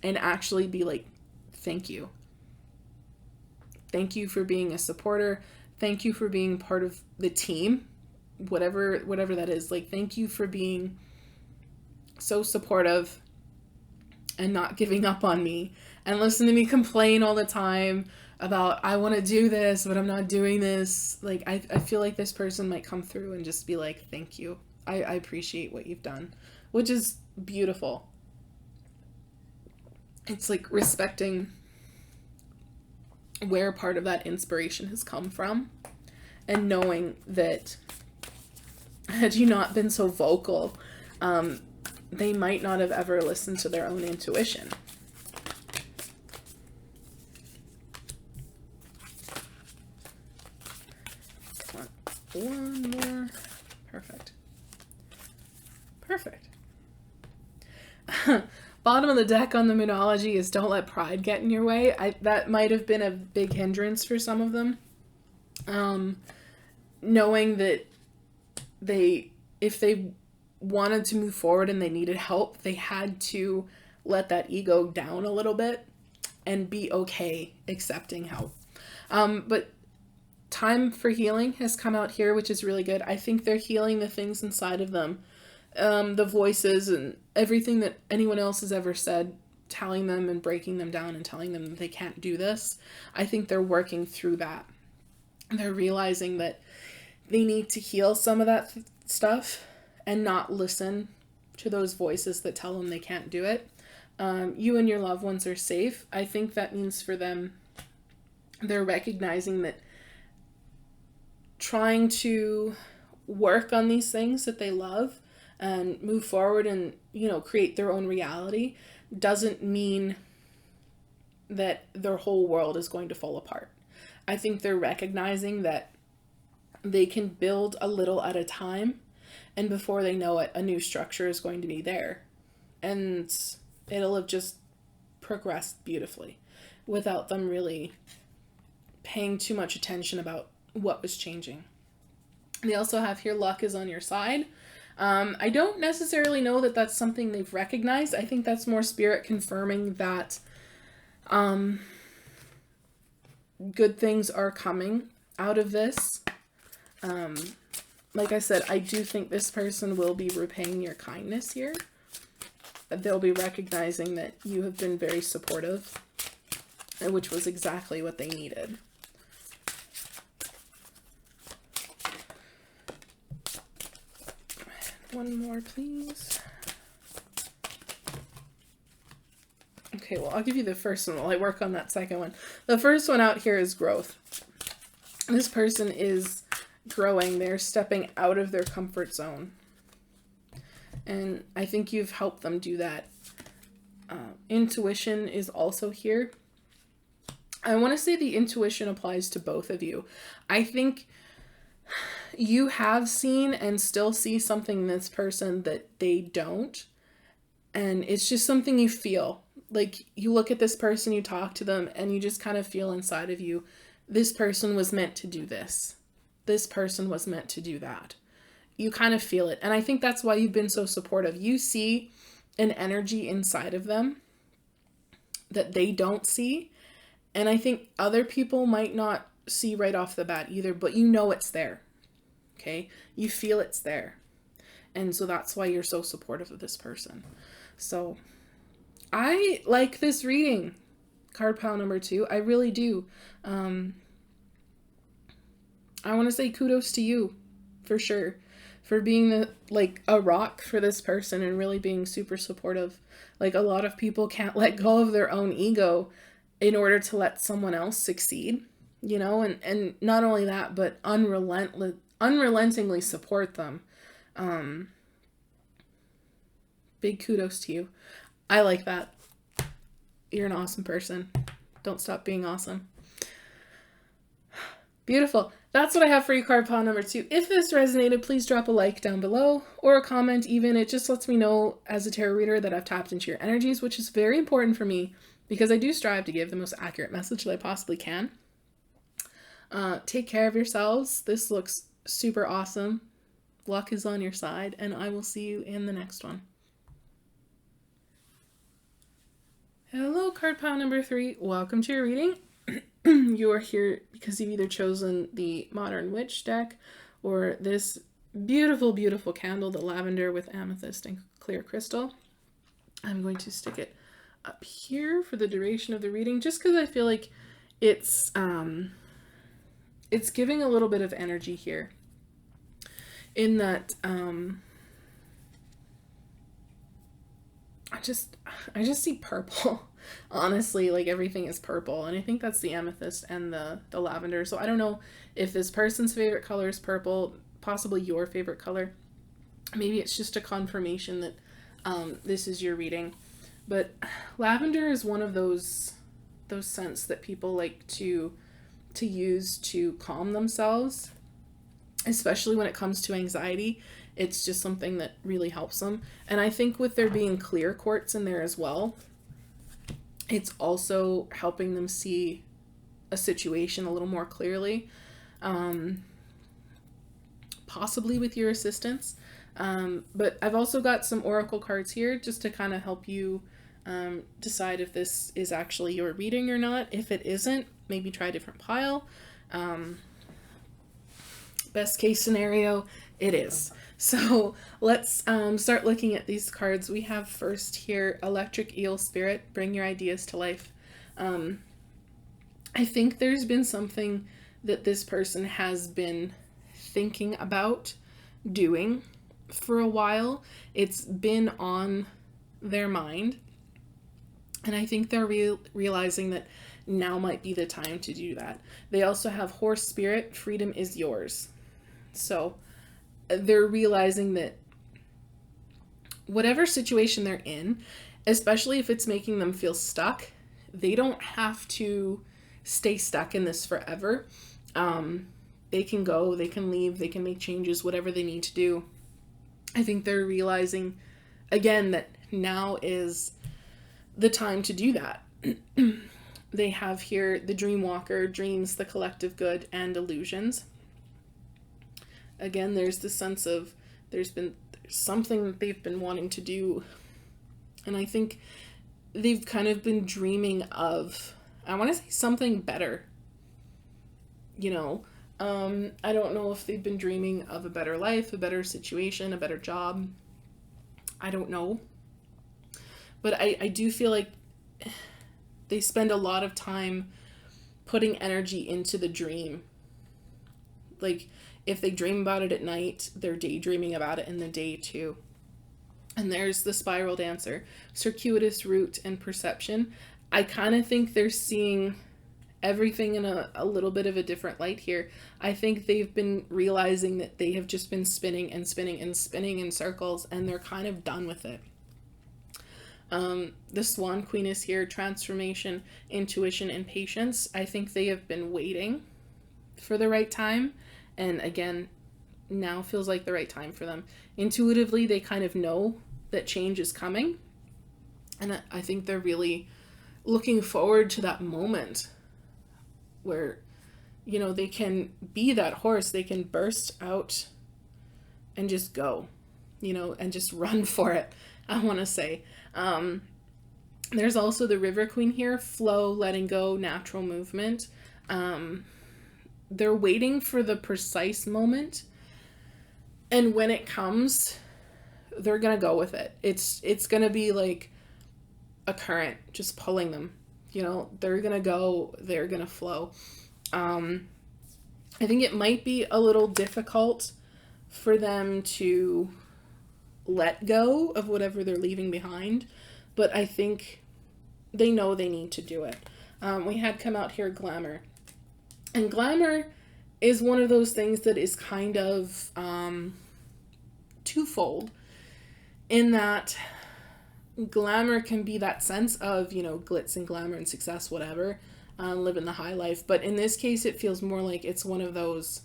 and actually be like, thank you. Thank you for being a supporter. Thank you for being part of the team, whatever that is. Like, thank you for being so supportive and not giving up on me and listen to me complain all the time about, I want to do this, but I'm not doing this. Like, I feel like this person might come through and just be like, thank you. I appreciate what you've done, which is beautiful. It's like respecting where part of that inspiration has come from and knowing that had you not been so vocal, they might not have ever listened to their own intuition. One more. Perfect. Bottom of the deck on the Moonology is don't let pride get in your way. That might have been a big hindrance for some of them. Knowing that if they wanted to move forward and they needed help, they had to let that ego down a little bit and be okay accepting help. But time for healing has come out here, which is really good. I think they're healing the things inside of them. The voices and everything that anyone else has ever said, telling them and breaking them down and telling them that they can't do this. I think they're working through that. They're realizing that they need to heal some of that stuff and not listen to those voices that tell them they can't do it. You and your loved ones are safe. I think that means for them, they're recognizing that trying to work on these things that they love and move forward and, create their own reality doesn't mean that their whole world is going to fall apart. I think they're recognizing that they can build a little at a time, and before they know it, a new structure is going to be there. And it'll have just progressed beautifully without them really paying too much attention about what was changing. They also have here, luck is on your side. I don't necessarily know that that's something they've recognized. I think that's more spirit confirming that good things are coming out of this. Like I said, I do think this person will be repaying your kindness here. They'll be recognizing that you have been very supportive, which was exactly what they needed. One more, please. Okay, well, I'll give you the first one while I work on that second one. The first one out here is growth. This person is growing. They're stepping out of their comfort zone. And I think you've helped them do that. Intuition is also here. I want to say the intuition applies to both of you. I think you have seen and still see something in this person that they don't. And it's just something you feel. Like, you look at this person, you talk to them, and you just kind of feel inside of you, this person was meant to do this. This person was meant to do that. You kind of feel it. And I think that's why you've been so supportive. You see an energy inside of them that they don't see. And I think other people might not see right off the bat either, but you know it's there. Okay? You feel it's there. And so that's why you're so supportive of this person. So I like this reading, card pile number 2. I really do. I want to say kudos to you, for sure, for being a rock for this person and really being super supportive. Like, a lot of people can't let go of their own ego in order to let someone else succeed, and not only that, but unrelentingly support them. Big kudos to you. I like that. You're an awesome person. Don't stop being awesome. Beautiful. That's what I have for you, card pile number 2. If this resonated, please drop a like down below or a comment even. It just lets me know as a tarot reader that I've tapped into your energies, which is very important for me because I do strive to give the most accurate message that I possibly can. Take care of yourselves. This looks super awesome. Luck is on your side, and I will see you in the next one. Hello, card pile number 3. Welcome to your reading. You are here because you've either chosen the Modern Witch deck or this beautiful, beautiful candle, the Lavender with amethyst and clear crystal. I'm going to stick it up here for the duration of the reading just because I feel like it's giving a little bit of energy here in that I just see purple. Honestly, like everything is purple, and I think that's the amethyst and the lavender. So I don't know if this person's favorite color is purple, possibly your favorite color. Maybe it's just a confirmation that this is your reading. But lavender is one of those scents that people like to use to calm themselves, especially when it comes to anxiety. It's just something that really helps them. And I think with there being clear quartz in there as well, it's also helping them see a situation a little more clearly, possibly with your assistance. But I've also got some oracle cards here just to kind of help you decide if this is actually your reading or not. If it isn't, maybe try a different pile. Best case scenario, it is. So let's start looking at these cards. We have first here, Electric Eel Spirit, bring your ideas to life. I think there's been something that this person has been thinking about doing for a while. It's been on their mind. And I think they're realizing that now might be the time to do that. They also have Horse Spirit, freedom is yours. So they're realizing that whatever situation they're in, especially if it's making them feel stuck, they don't have to stay stuck in this forever. They can go, they can leave, they can make changes, whatever they need to do. I think they're realizing, again, that now is the time to do that. They have here the Dream Walker, dreams, the collective good, and illusions. Again, there's the sense of there's something that they've been wanting to do. And I think they've kind of been dreaming of, I want to say something better. You know, I don't know if they've been dreaming of a better life, a better situation, a better job. I don't know. But I do feel like they spend a lot of time putting energy into the dream. Like, if they dream about it at night, they're daydreaming about it in the day too. And there's the spiral dancer, circuitous route and perception. I kind of think they're seeing everything in a little bit of a different light here. I think they've been realizing that they have just been spinning and spinning and spinning in circles, and they're kind of done with it. The Swan Queen is here, transformation, intuition, and patience. I think they have been waiting for the right time. And again, now feels like the right time for them. Intuitively, they kind of know that change is coming. And I think they're really looking forward to that moment where, you know, they can be that horse. They can burst out and just go, you know, and just run for it, I want to say. There's also the River Queen here, flow, letting go, natural movement. They're waiting for the precise moment, and when it comes, they're gonna go with it. It's gonna be like a current just pulling them. You know, they're gonna go, they're gonna flow. I think it might be a little difficult for them to let go of whatever they're leaving behind, but I think they know they need to do it. We had come out here glamour. And glamour is one of those things that is kind of twofold, in that glamour can be that sense of, you know, glitz and glamour and success, whatever. living the high life. But in this case, it feels more like it's one of those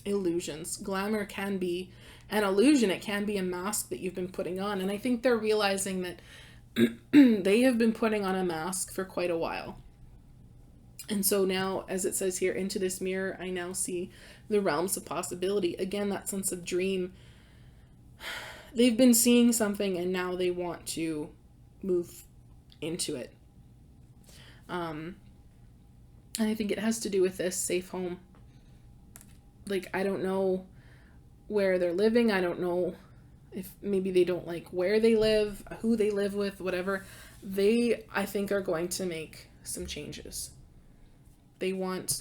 illusions. Glamour can be an illusion. It can be a mask that you've been putting on. And I think they're realizing that they have been putting on a mask for quite a while. And so now, as it says here, into this mirror, I now see the realms of possibility. Again, that sense of dream. They've been seeing something and now they want to move into it. And I think it has to do with this safe home. Like, I don't know where they're living. I don't know if maybe they don't like where they live, who they live with, whatever. They, I think, are going to make some changes. They want...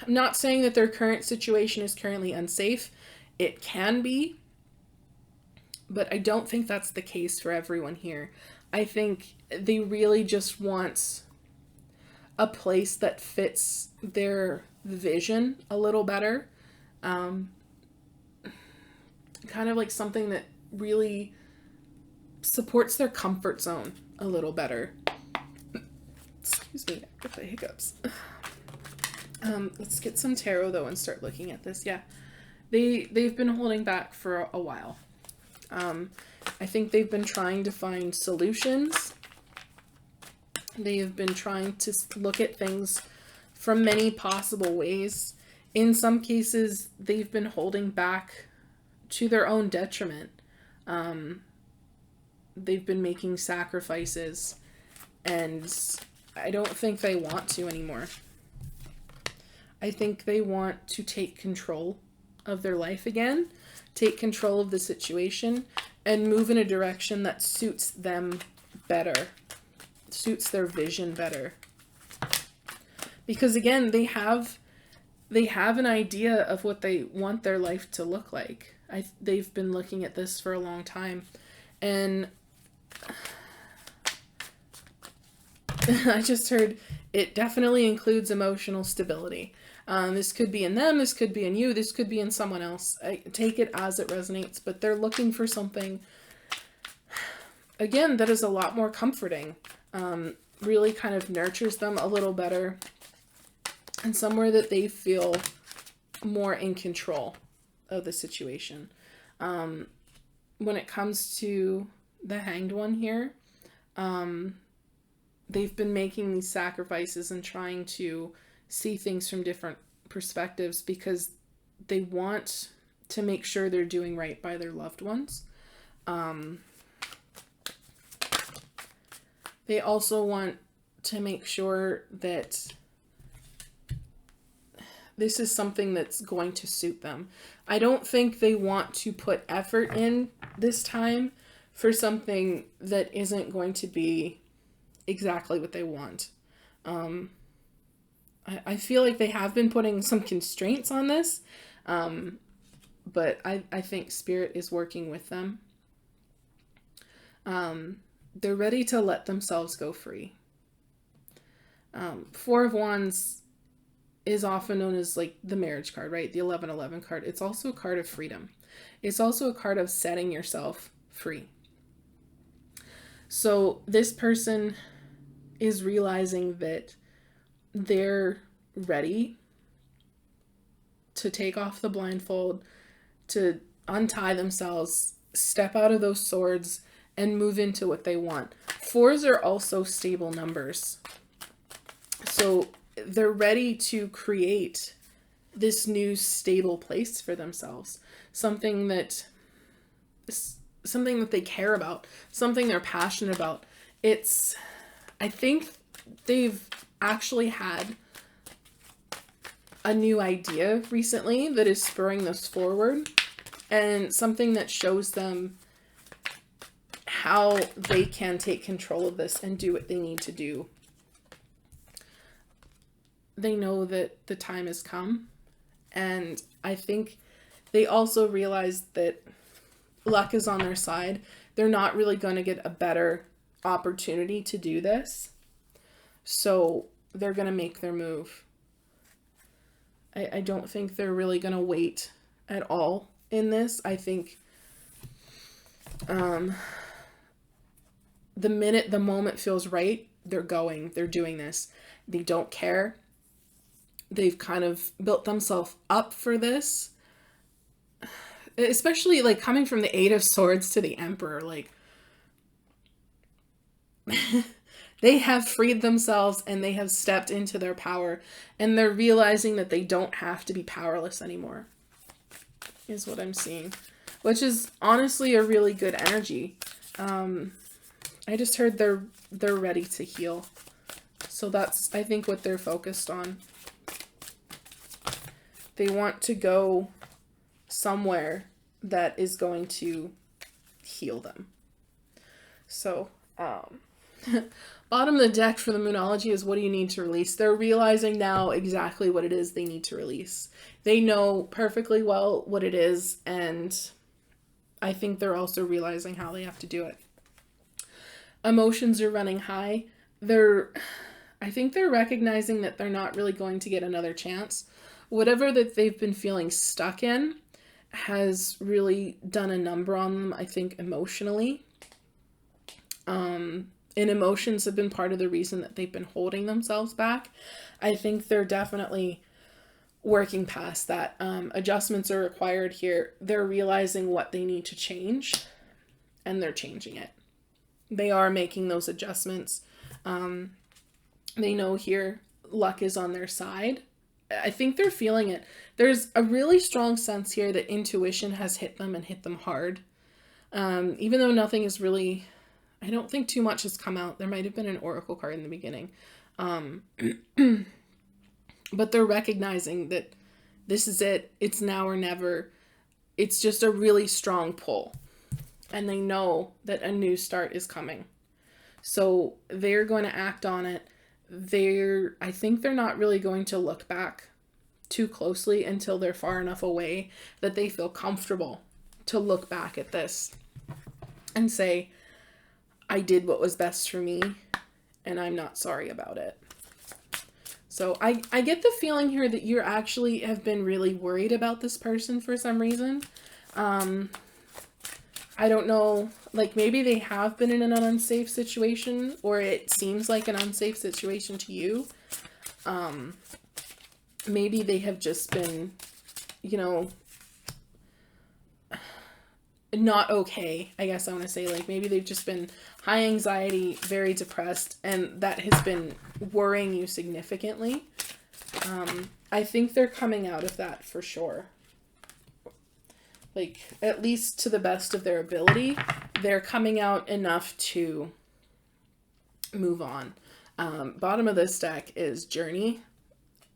I'm not saying that their current situation is currently unsafe. It can be. But I don't think that's the case for everyone here. I think they really just want a place that fits their vision a little better. Kind of like something that really supports their comfort zone a little better. Excuse me, I get the hiccups. Let's get some tarot though and start looking at this. Yeah, they've been holding back for a while. I think they've been trying to find solutions. They have been trying to look at things from many possible ways. In some cases, they've been holding back to their own detriment. They've been making sacrifices, and I don't think they want to anymore. I think they want to take control of their life again, take control of the situation, and move in a direction that suits them better, suits their vision better. Because again, they have an idea of what they want their life to look like. They've been looking at this for a long time, and I just heard it definitely includes emotional stability. This could be in them, this could be in you, this could be in someone else. I take it as it resonates, but they're looking for something, again, that is a lot more comforting, really kind of nurtures them a little better, and somewhere that they feel more in control of the situation. When it comes to the Hanged One here, they've been making these sacrifices and trying to see things from different perspectives because they want to make sure they're doing right by their loved ones. They also want to make sure that this is something that's going to suit them. I don't think they want to put effort in this time for something that isn't going to be exactly what they want. I feel like they have been putting some constraints on this, but I think Spirit is working with them. They're ready to let themselves go free. Four of Wands is often known as like the marriage card, right? The 1111 card. It's also a card of freedom. It's also a card of setting yourself free. So this person is realizing that they're ready to take off the blindfold, to untie themselves, step out of those swords, and move into what they want. Fours are also stable numbers. So they're ready to create this new stable place for themselves. Something that they care about, something they're passionate about. I think they've actually had a new idea recently that is spurring this forward, and something that shows them how they can take control of this and do what they need to do. They know that the time has come, and I think they also realize that luck is on their side. They're not really going to get a better opportunity to do this, so they're going to make their move. I don't think they're really going to wait at all in this. I think the minute the moment feels right, they're doing this. They don't care. They've kind of built themselves up for this. Especially like coming from the Eight of Swords to the Emperor, like they have freed themselves and they have stepped into their power, and they're realizing that they don't have to be powerless anymore, is what I'm seeing, which is honestly a really good energy. I just heard they're ready to heal. So that's, I think, what they're focused on. They want to go somewhere that is going to heal them. So, bottom of the deck for the Moonology is, what do you need to release? They're realizing now exactly what it is they need to release. They know perfectly well what it is, and I think they're also realizing how they have to do it. Emotions are running high. I think they're recognizing that they're not really going to get another chance. Whatever that they've been feeling stuck in has really done a number on them, I think, emotionally. And emotions have been part of the reason that they've been holding themselves back. I think they're definitely working past that. Adjustments are required here. They're realizing what they need to change, and they're changing it. They are making those adjustments. They know here luck is on their side. I think they're feeling it. There's a really strong sense here that intuition has hit them and hit them hard. Even though nothing is really, I don't think too much has come out. There might have been an oracle card in the beginning. But they're recognizing that this is it. It's now or never. It's just a really strong pull. And they know that a new start is coming. So they're going to act on it. I think they're not really going to look back too closely until they're far enough away that they feel comfortable to look back at this and say, I did what was best for me, and I'm not sorry about it. So I get the feeling here that you actually have been really worried about this person for some reason. I don't know, like maybe they have been in an unsafe situation, or it seems like an unsafe situation to you. Maybe they have just been, not okay, I guess I want to say. Like maybe they've just been high anxiety, very depressed, and that has been worrying you significantly. I think they're coming out of that for sure. Like, at least to the best of their ability, they're coming out enough to move on. Bottom of this deck is journey.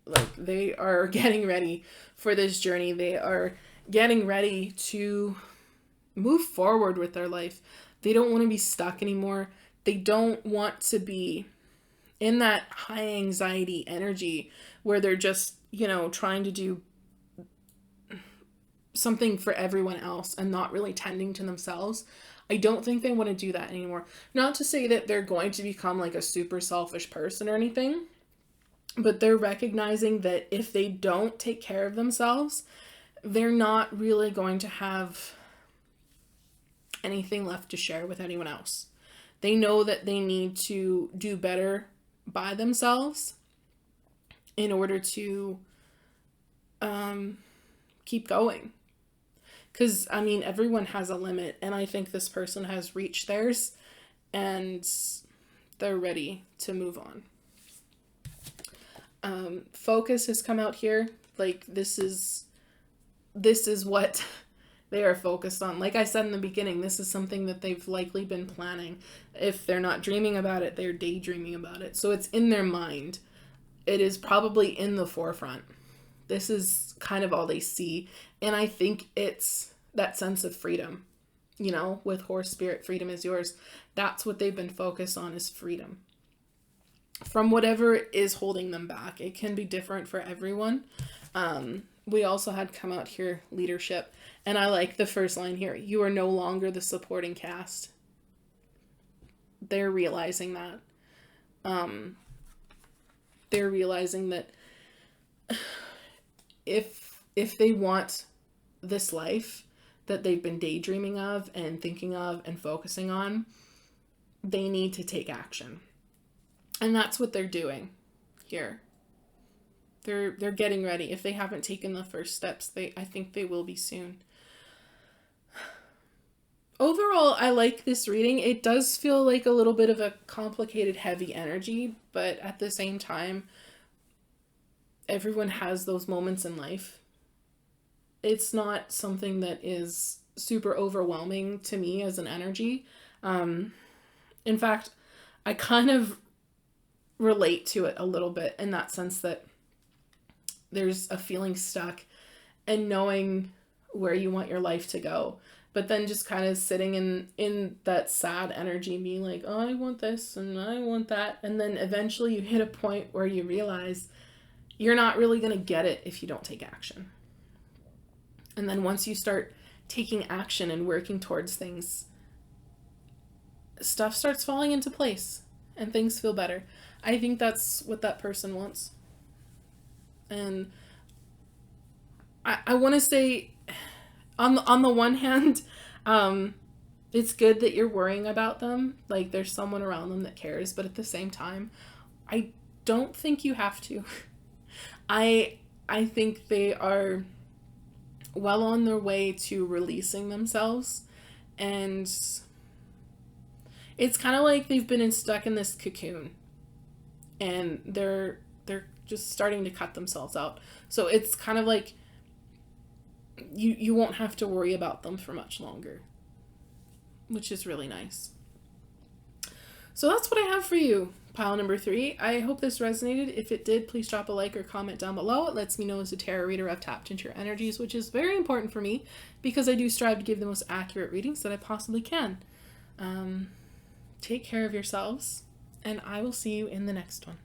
Like, they are getting ready for this journey. They are getting ready to move forward with their life. They don't want to be stuck anymore. They don't want to be in that high anxiety energy where they're just, trying to do something for everyone else and not really tending to themselves. I don't think they want to do that anymore. Not to say that they're going to become like a super selfish person or anything, but they're recognizing that if they don't take care of themselves, they're not really going to have anything left to share with anyone else. They know that they need to do better by themselves in order to keep going. Because, everyone has a limit, and I think this person has reached theirs, and they're ready to move on. Focus has come out here. Like, this is what they are focused on. Like I said in the beginning, this is something that they've likely been planning. If they're not dreaming about it, they're daydreaming about it. So it's in their mind. It is probably in the forefront. This is kind of all they see. And I think it's that sense of freedom, with horse spirit, freedom is yours. That's what they've been focused on, is freedom from whatever is holding them back. It can be different for everyone. We also had come out here leadership. And I like the first line here. You are no longer the supporting cast. They're realizing that. They're realizing that if they want this life that they've been daydreaming of and thinking of and focusing on, they need to take action. And that's what they're doing here. They're getting ready. If they haven't taken the first steps, I think they will be soon. Overall, I like this reading. It does feel like a little bit of a complicated, heavy energy, but at the same time, everyone has those moments in life. It's not something that is super overwhelming to me as an energy. In fact, I kind of relate to it a little bit in that sense that there's a feeling stuck and knowing where you want your life to go, but then just kind of sitting in that sad energy, being like, oh, I want this and I want that. And then eventually you hit a point where you realize you're not really going to get it if you don't take action. And then once you start taking action and working towards things, stuff starts falling into place and things feel better. I think that's what that person wants. And I want to say, on the one hand, it's good that you're worrying about them. Like, there's someone around them that cares. But at the same time, I don't think you have to. I think they are well on their way to releasing themselves. And it's kind of like they've been stuck in this cocoon. And they're just starting to cut themselves out. So it's kind of like you won't have to worry about them for much longer, which is really nice. So that's what I have for you, pile number 3. I hope this resonated. If it did, please drop a like or comment down below. It lets me know as a tarot reader I've tapped into your energies, which is very important for me because I do strive to give the most accurate readings that I possibly can. Take care of yourselves, and I will see you in the next one.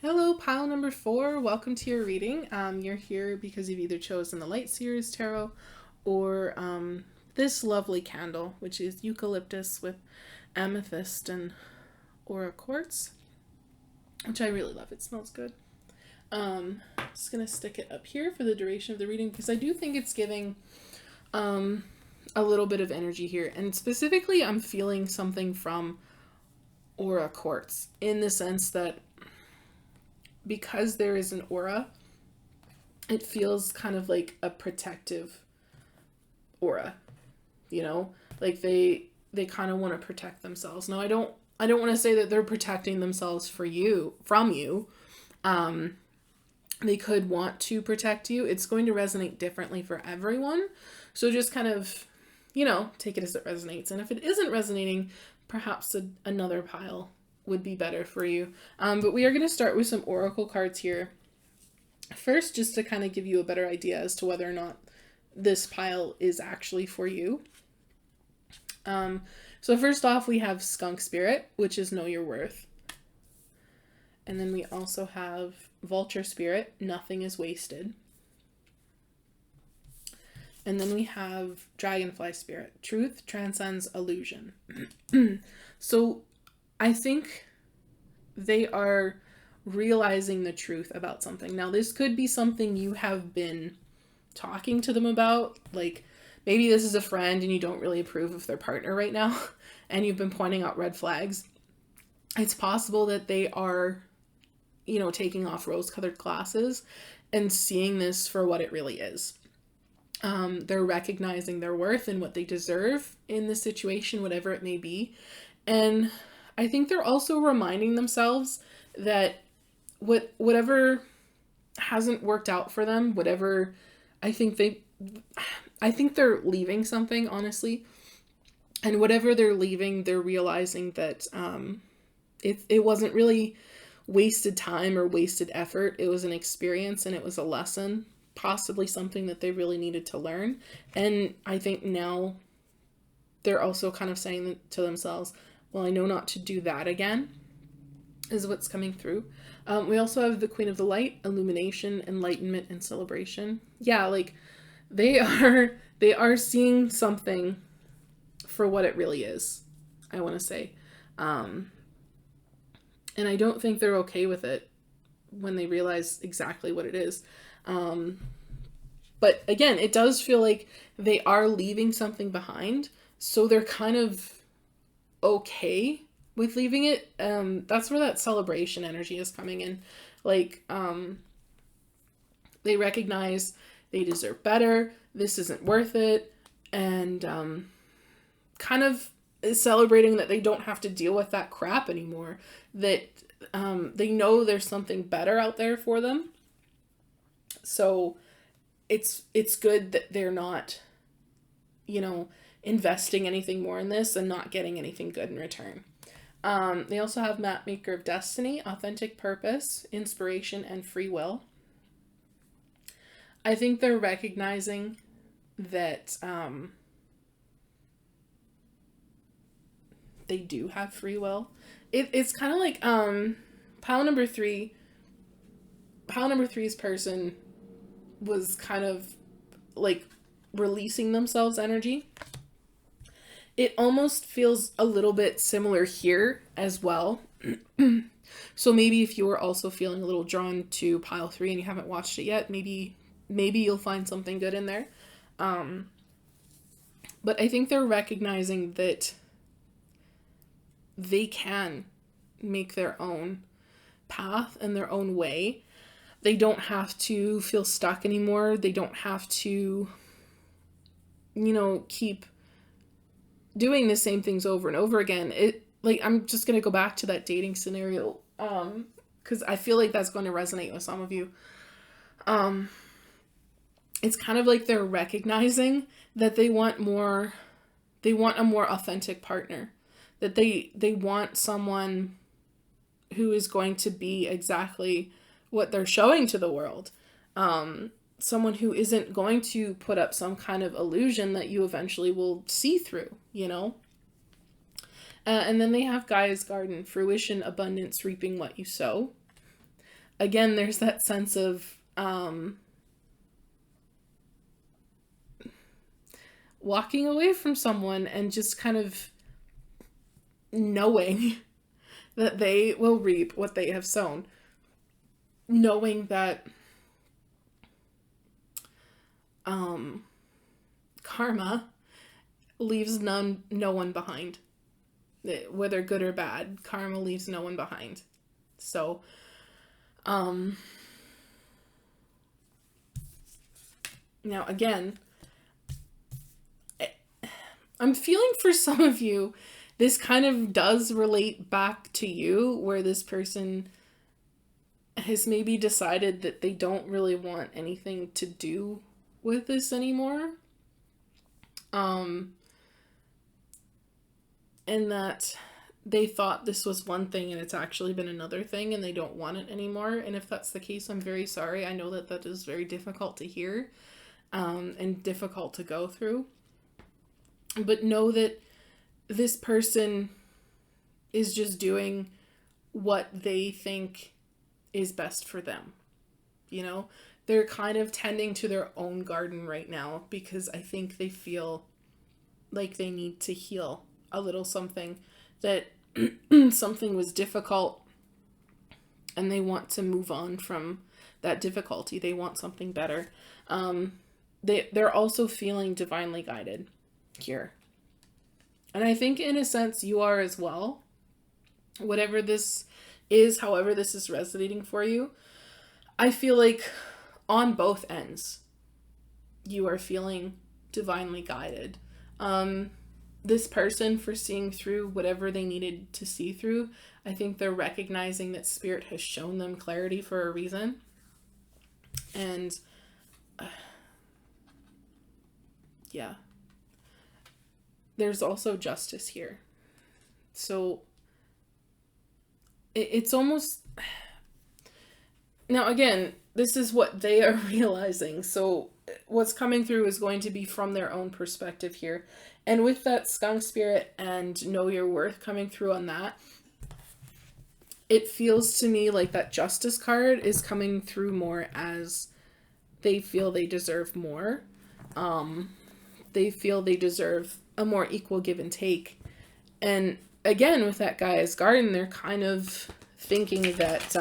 Hello, pile number 4. Welcome to your reading. You're here because you've either chosen the Light Series Tarot or this lovely candle, which is Eucalyptus with amethyst and aura quartz, which I really love. It smells good. Just gonna stick it up here for the duration of the reading because I do think it's giving a little bit of energy here. And specifically, I'm feeling something from aura quartz in the sense that because there is an aura, it feels kind of like a protective aura, you know, like they kind of want to protect themselves. Now, I don't want to say that they're protecting themselves from you. They could want to protect you. It's going to resonate differently for everyone. So just kind of, take it as it resonates. And if it isn't resonating, perhaps another pile would be better for you. But we are going to start with some oracle cards here. First, just to kind of give you a better idea as to whether or not this pile is actually for you. So first off, we have Skunk Spirit, which is Know Your Worth. And then we also have Vulture Spirit, Nothing is Wasted. And then we have Dragonfly Spirit, Truth Transcends Illusion. So I think they are realizing the truth about something. Now, this could be something you have been talking to them about. Like, maybe this is a friend and you don't really approve of their partner right now, and you've been pointing out red flags. It's possible that they are, taking off rose-colored glasses and seeing this for what it really is. They're recognizing their worth and what they deserve in the situation, whatever it may be. And I think they're also reminding themselves that whatever hasn't worked out for them, I think they're leaving something, honestly. And whatever they're leaving, they're realizing that it wasn't really wasted time or wasted effort. It was an experience and it was a lesson, possibly something that they really needed to learn. And I think now they're also kind of saying to themselves, well, I know not to do that again, is what's coming through. We also have the Queen of the Light, Illumination, Enlightenment, and Celebration. Yeah, like they are seeing something for what it really is, I want to say. And I don't think they're okay with it when they realize exactly what it is. But again, it does feel like they are leaving something behind. So they're kind of okay with leaving it. That's where that celebration energy is coming in. Like, they recognize they deserve better, this isn't worth it, and kind of celebrating that they don't have to deal with that crap anymore, that they know there's something better out there for them. So it's good that they're not, investing anything more in this and not getting anything good in return. They also have Mapmaker of Destiny, Authentic Purpose, Inspiration, and Free Will. I think they're recognizing that they do have free will. It's kind of like pile number three's person was kind of like releasing themselves energy. It almost feels a little bit similar here as well. So maybe if you were also feeling a little drawn to pile 3 and you haven't watched it yet, maybe you'll find something good in there. But I think they're recognizing that they can make their own path and their own way. They don't have to feel stuck anymore. They don't have to, keep doing the same things over and over again. I'm just going to go back to that dating scenario, because I feel like that's going to resonate with some of you. It's kind of like they're recognizing that they want a more authentic partner, that they want someone who is going to be exactly what they're showing to the world. Someone who isn't going to put up some kind of illusion that you eventually will see through, and then they have Gaia's Garden, fruition, abundance, reaping what you sow. Again, there's that sense of walking away from someone and just kind of knowing that they will reap what they have sown. Knowing that karma leaves no one behind. Whether good or bad, karma leaves no one behind. So, now again, I'm feeling for some of you, this kind of does relate back to you, where this person has maybe decided that they don't really want anything to do with this anymore. And that they thought this was one thing and it's actually been another thing and they don't want it anymore. And if that's the case, I'm very sorry. I know that is very difficult to hear, and difficult to go through. But know that this person is just doing what they think is best for them. They're kind of tending to their own garden right now because I think they feel like they need to heal a little something, that something was difficult and they want to move on from that difficulty. They want something better. They're also feeling divinely guided here. And I think in a sense you are as well. Whatever this is, however this is resonating for you, I feel like on both ends you are feeling divinely guided. This person for seeing through whatever they needed to see through. I think they're recognizing that Spirit has shown them clarity for a reason. And yeah. There's also justice here. So it's almost... Now again, this is what they are realizing. So what's coming through is going to be from their own perspective here. And with that skunk spirit and know your worth coming through on that, it feels to me like that justice card is coming through more as they feel they deserve more. They feel they deserve a more equal give and take. And again, with that Gaia's Garden, they're kind of thinking that,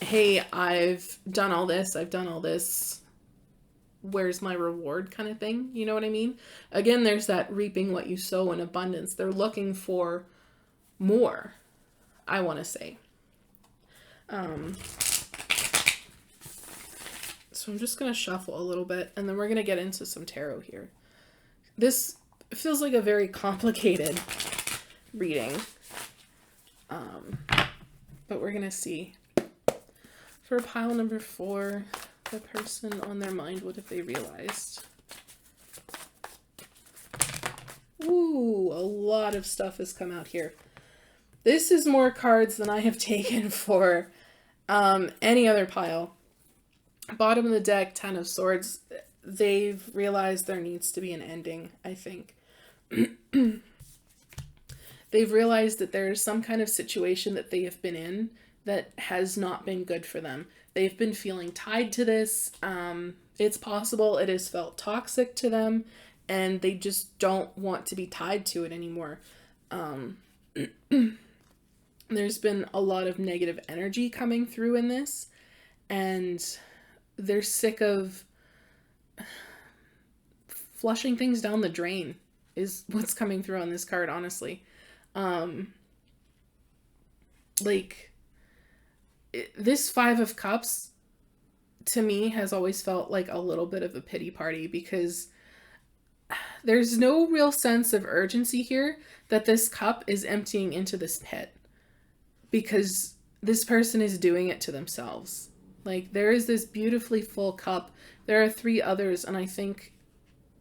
hey, I've done all this. where's my reward kind of thing. You know what I mean? Again, there's that reaping what you sow in abundance. They're looking for more, I want to say. So I'm just going to shuffle a little bit, and then we're going to get into some tarot here. This feels like a very complicated reading. But we're going to see. For pile number 4, the person on their mind, what have they realized? Ooh, a lot of stuff has come out here. This is more cards than I have taken for any other pile. Bottom of the deck, 10 of Swords. They've realized there needs to be an ending, I think. They've realized that there is some kind of situation that they have been in that has not been good for them. They've been feeling tied to this. It's possible it has felt toxic to them, and they just don't want to be tied to it anymore. There's been a lot of negative energy coming through in this, and they're sick of flushing things down the drain is what's coming through on this card, honestly. This 5 of Cups, to me, has always felt like a little bit of a pity party, because there's no real sense of urgency here that this cup is emptying into this pit, because this person is doing it to themselves. Like, there is this beautifully full cup. There are 3 others, and I think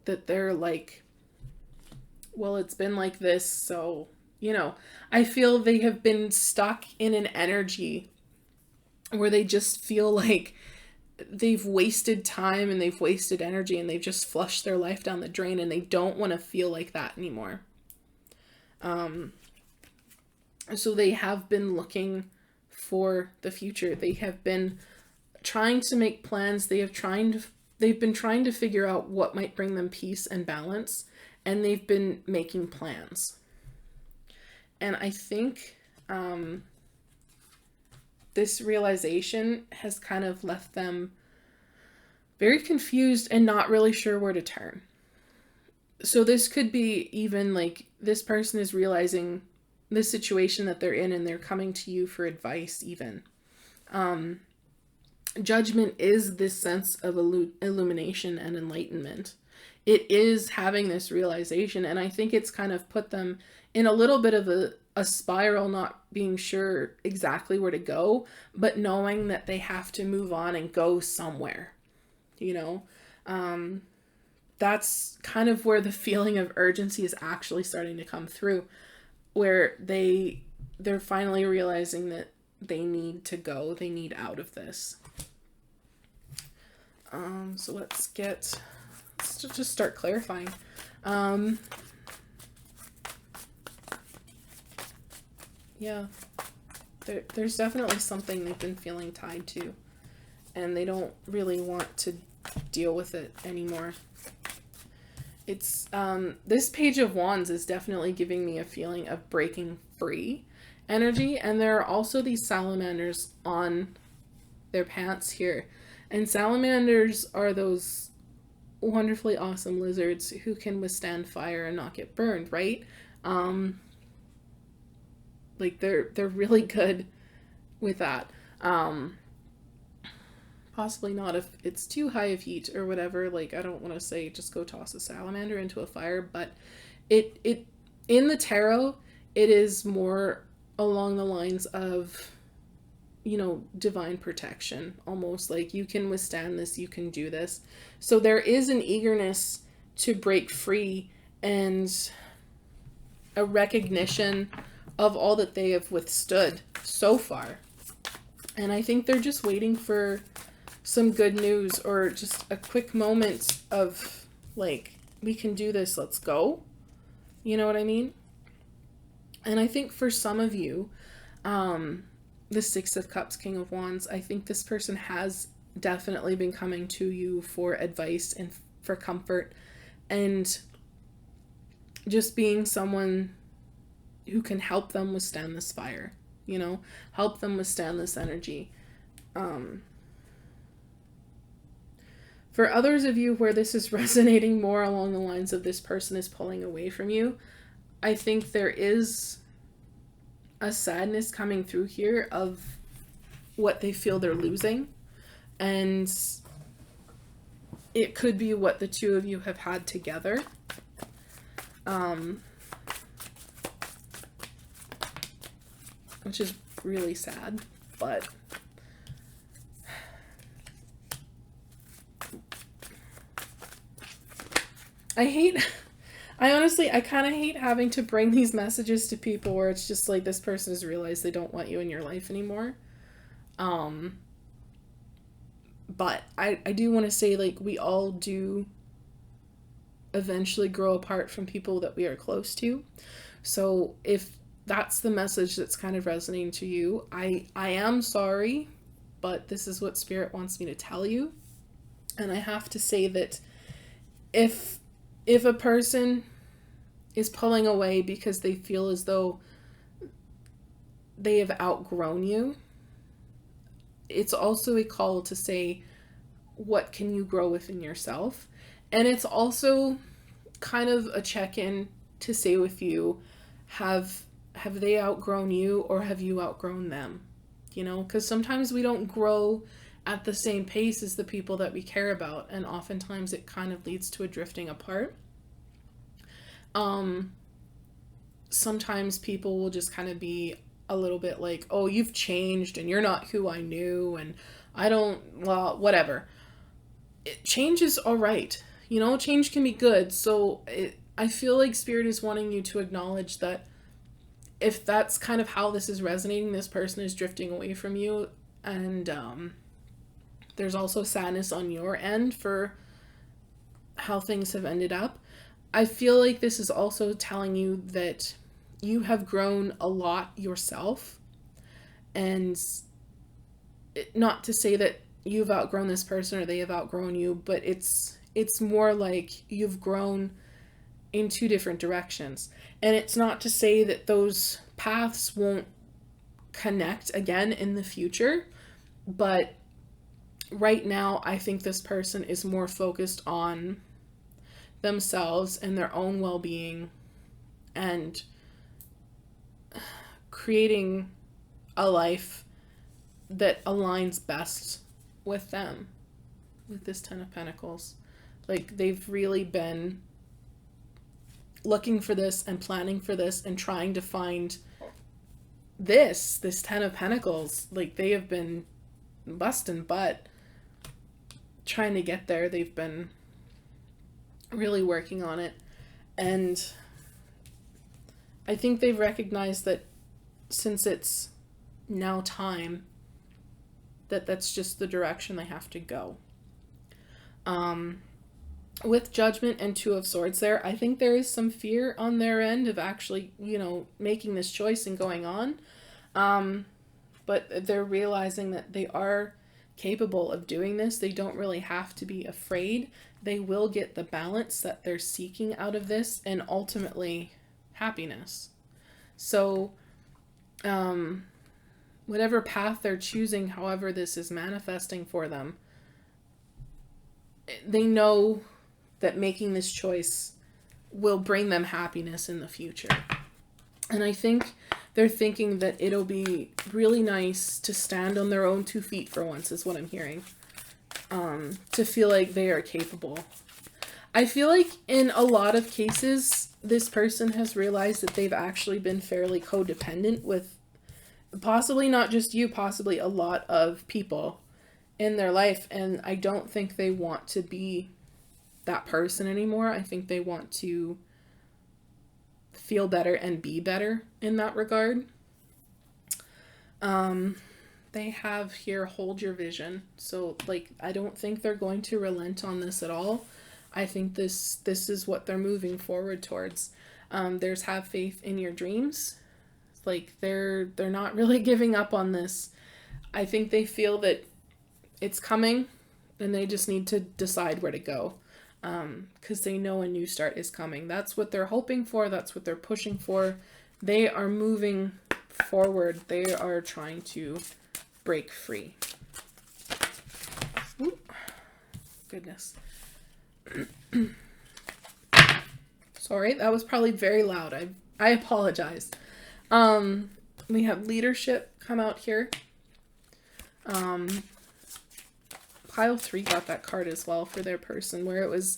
that they're like, well, it's been like this, so, you know, I feel they have been stuck in an energy where they just feel like they've wasted time and they've wasted energy and they've just flushed their life down the drain, and they don't want to feel like that anymore. So they have been looking for the future. They have been trying to make plans. They've been trying to figure out what might bring them peace and balance, and they've been making plans. And I think this realization has kind of left them very confused and not really sure where to turn. So this could be even like this person is realizing the situation that they're in, and they're coming to you for advice even. Judgment is this sense of illumination and enlightenment. It is having this realization, and I think it's kind of put them in a little bit of a spiral, not being sure exactly where to go, but knowing that they have to move on and go somewhere, you know? That's kind of where the feeling of urgency is actually starting to come through, where they're finally realizing that they need to go, they need out of this. So let's just start clarifying. Yeah, there's definitely something they've been feeling tied to, and they don't really want to deal with it anymore. It's, this Page of Wands is definitely giving me a feeling of breaking free energy, and there are also these salamanders on their pants here. And salamanders are those wonderfully awesome lizards who can withstand fire and not get burned, right? Like they're really good with that. Possibly not if it's too high of heat or whatever. Like, I don't want to say just go toss a salamander into a fire, but it in the tarot, it is more along the lines of, you know, divine protection, almost like you can withstand this, you can do this. So there is an eagerness to break free and a recognition of all that they have withstood so far. And I think they're just waiting for some good news, or just a quick moment of like, we can do this, let's go. You know what I mean? And I think for some of you, the 6 of Cups, King of Wands, I think this person has definitely been coming to you for advice and for comfort, and just being someone who can help them withstand this fire, you know, help them withstand this energy. For others of you where this is resonating more along the lines of this person is pulling away from you, I think there is a sadness coming through here of what they feel they're losing. And it could be what the two of you have had together. Which is really sad, but I kind of hate having to bring these messages to people where it's just like this person has realized they don't want you in your life anymore. But I do want to say, like, we all do eventually grow apart from people that we are close to. So if that's the message that's kind of resonating to you, I am sorry, but this is what Spirit wants me to tell you. And I have to say that if a person is pulling away because they feel as though they have outgrown you, it's also a call to say, what can you grow within yourself? And it's also kind of a check-in to say with you, have they outgrown you, or have you outgrown them? You know, because sometimes we don't grow at the same pace as the people that we care about, and oftentimes it kind of leads to a drifting apart. Sometimes people will just kind of be a little bit like, oh, you've changed and you're not who I knew, and well, whatever. Change is all right. You know, change can be good. So I feel like Spirit is wanting you to acknowledge that if that's kind of how this is resonating, this person is drifting away from you, and there's also sadness on your end for how things have ended up. I feel like this is also telling you that you have grown a lot yourself, and not to say that you've outgrown this person or they have outgrown you, but it's more like you've grown in two different directions. And it's not to say that those paths won't connect again in the future, but right now I think this person is more focused on themselves and their own well-being and creating a life that aligns best with them, with this Ten of Pentacles. Like, they've really been looking for this and planning for this and trying to find this Ten of Pentacles. Like, they have been busting butt trying to get there. They've been really working on it, and I think they've recognized that since it's now time, that's just the direction they have to go. With Judgment and Two of Swords there, I think there is some fear on their end of actually, you know, making this choice and going on. But they're realizing that they are capable of doing this. They don't really have to be afraid. They will get the balance that they're seeking out of this, and ultimately happiness. So, whatever path they're choosing, however this is manifesting for them, they know that making this choice will bring them happiness in the future. And I think they're thinking that it'll be really nice to stand on their own 2 feet for once, is what I'm hearing. To feel like they are capable. I feel like in a lot of cases, this person has realized that they've actually been fairly codependent with possibly not just you, possibly a lot of people in their life. And I don't think they want to be that person anymore. I think they want to feel better and be better in that regard. They have here, hold your vision. So, like, I don't think they're going to relent on this at all. I think this is what they're moving forward towards. There's have faith in your dreams. Like, they're not really giving up on this. I think they feel that it's coming and they just need to decide where to go. Because they know a new start is coming. That's what they're hoping for. That's what they're pushing for. They are moving forward. They are trying to break free. Ooh. goodness. Sorry, that was probably very loud. I apologize. We have leadership come out here. Pile 3 got that card as well for their person, where it was,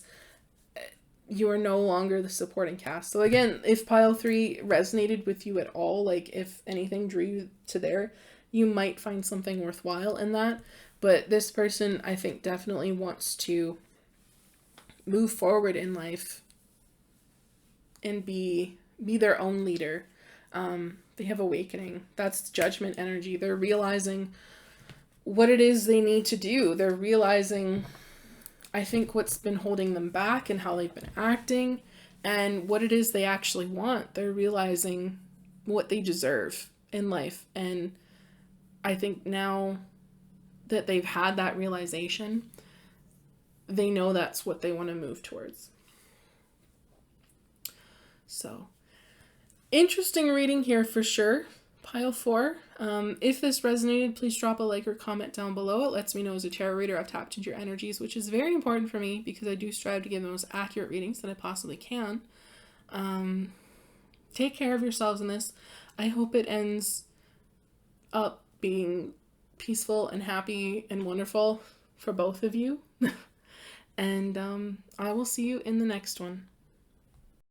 you are no longer the supporting cast. So again, if pile 3 resonated with you at all, like if anything drew you to there, you might find something worthwhile in that. But this person, I think, definitely wants to move forward in life and be their own leader. They have awakening. That's judgment energy. They're realizing what it is they need to do. They're realizing, I think, what's been holding them back and how they've been acting and what it is they actually want. They're realizing what they deserve in life. And I think now that they've had that realization, they know that's what they want to move towards. So, interesting reading here for sure. Pile 4. If this resonated, please drop a like or comment down below. It lets me know as a tarot reader I've tapped into your energies, which is very important for me because I do strive to give the most accurate readings that I possibly can. Take care of yourselves in this. I hope it ends up being peaceful and happy and wonderful for both of you. And I will see you in the next one.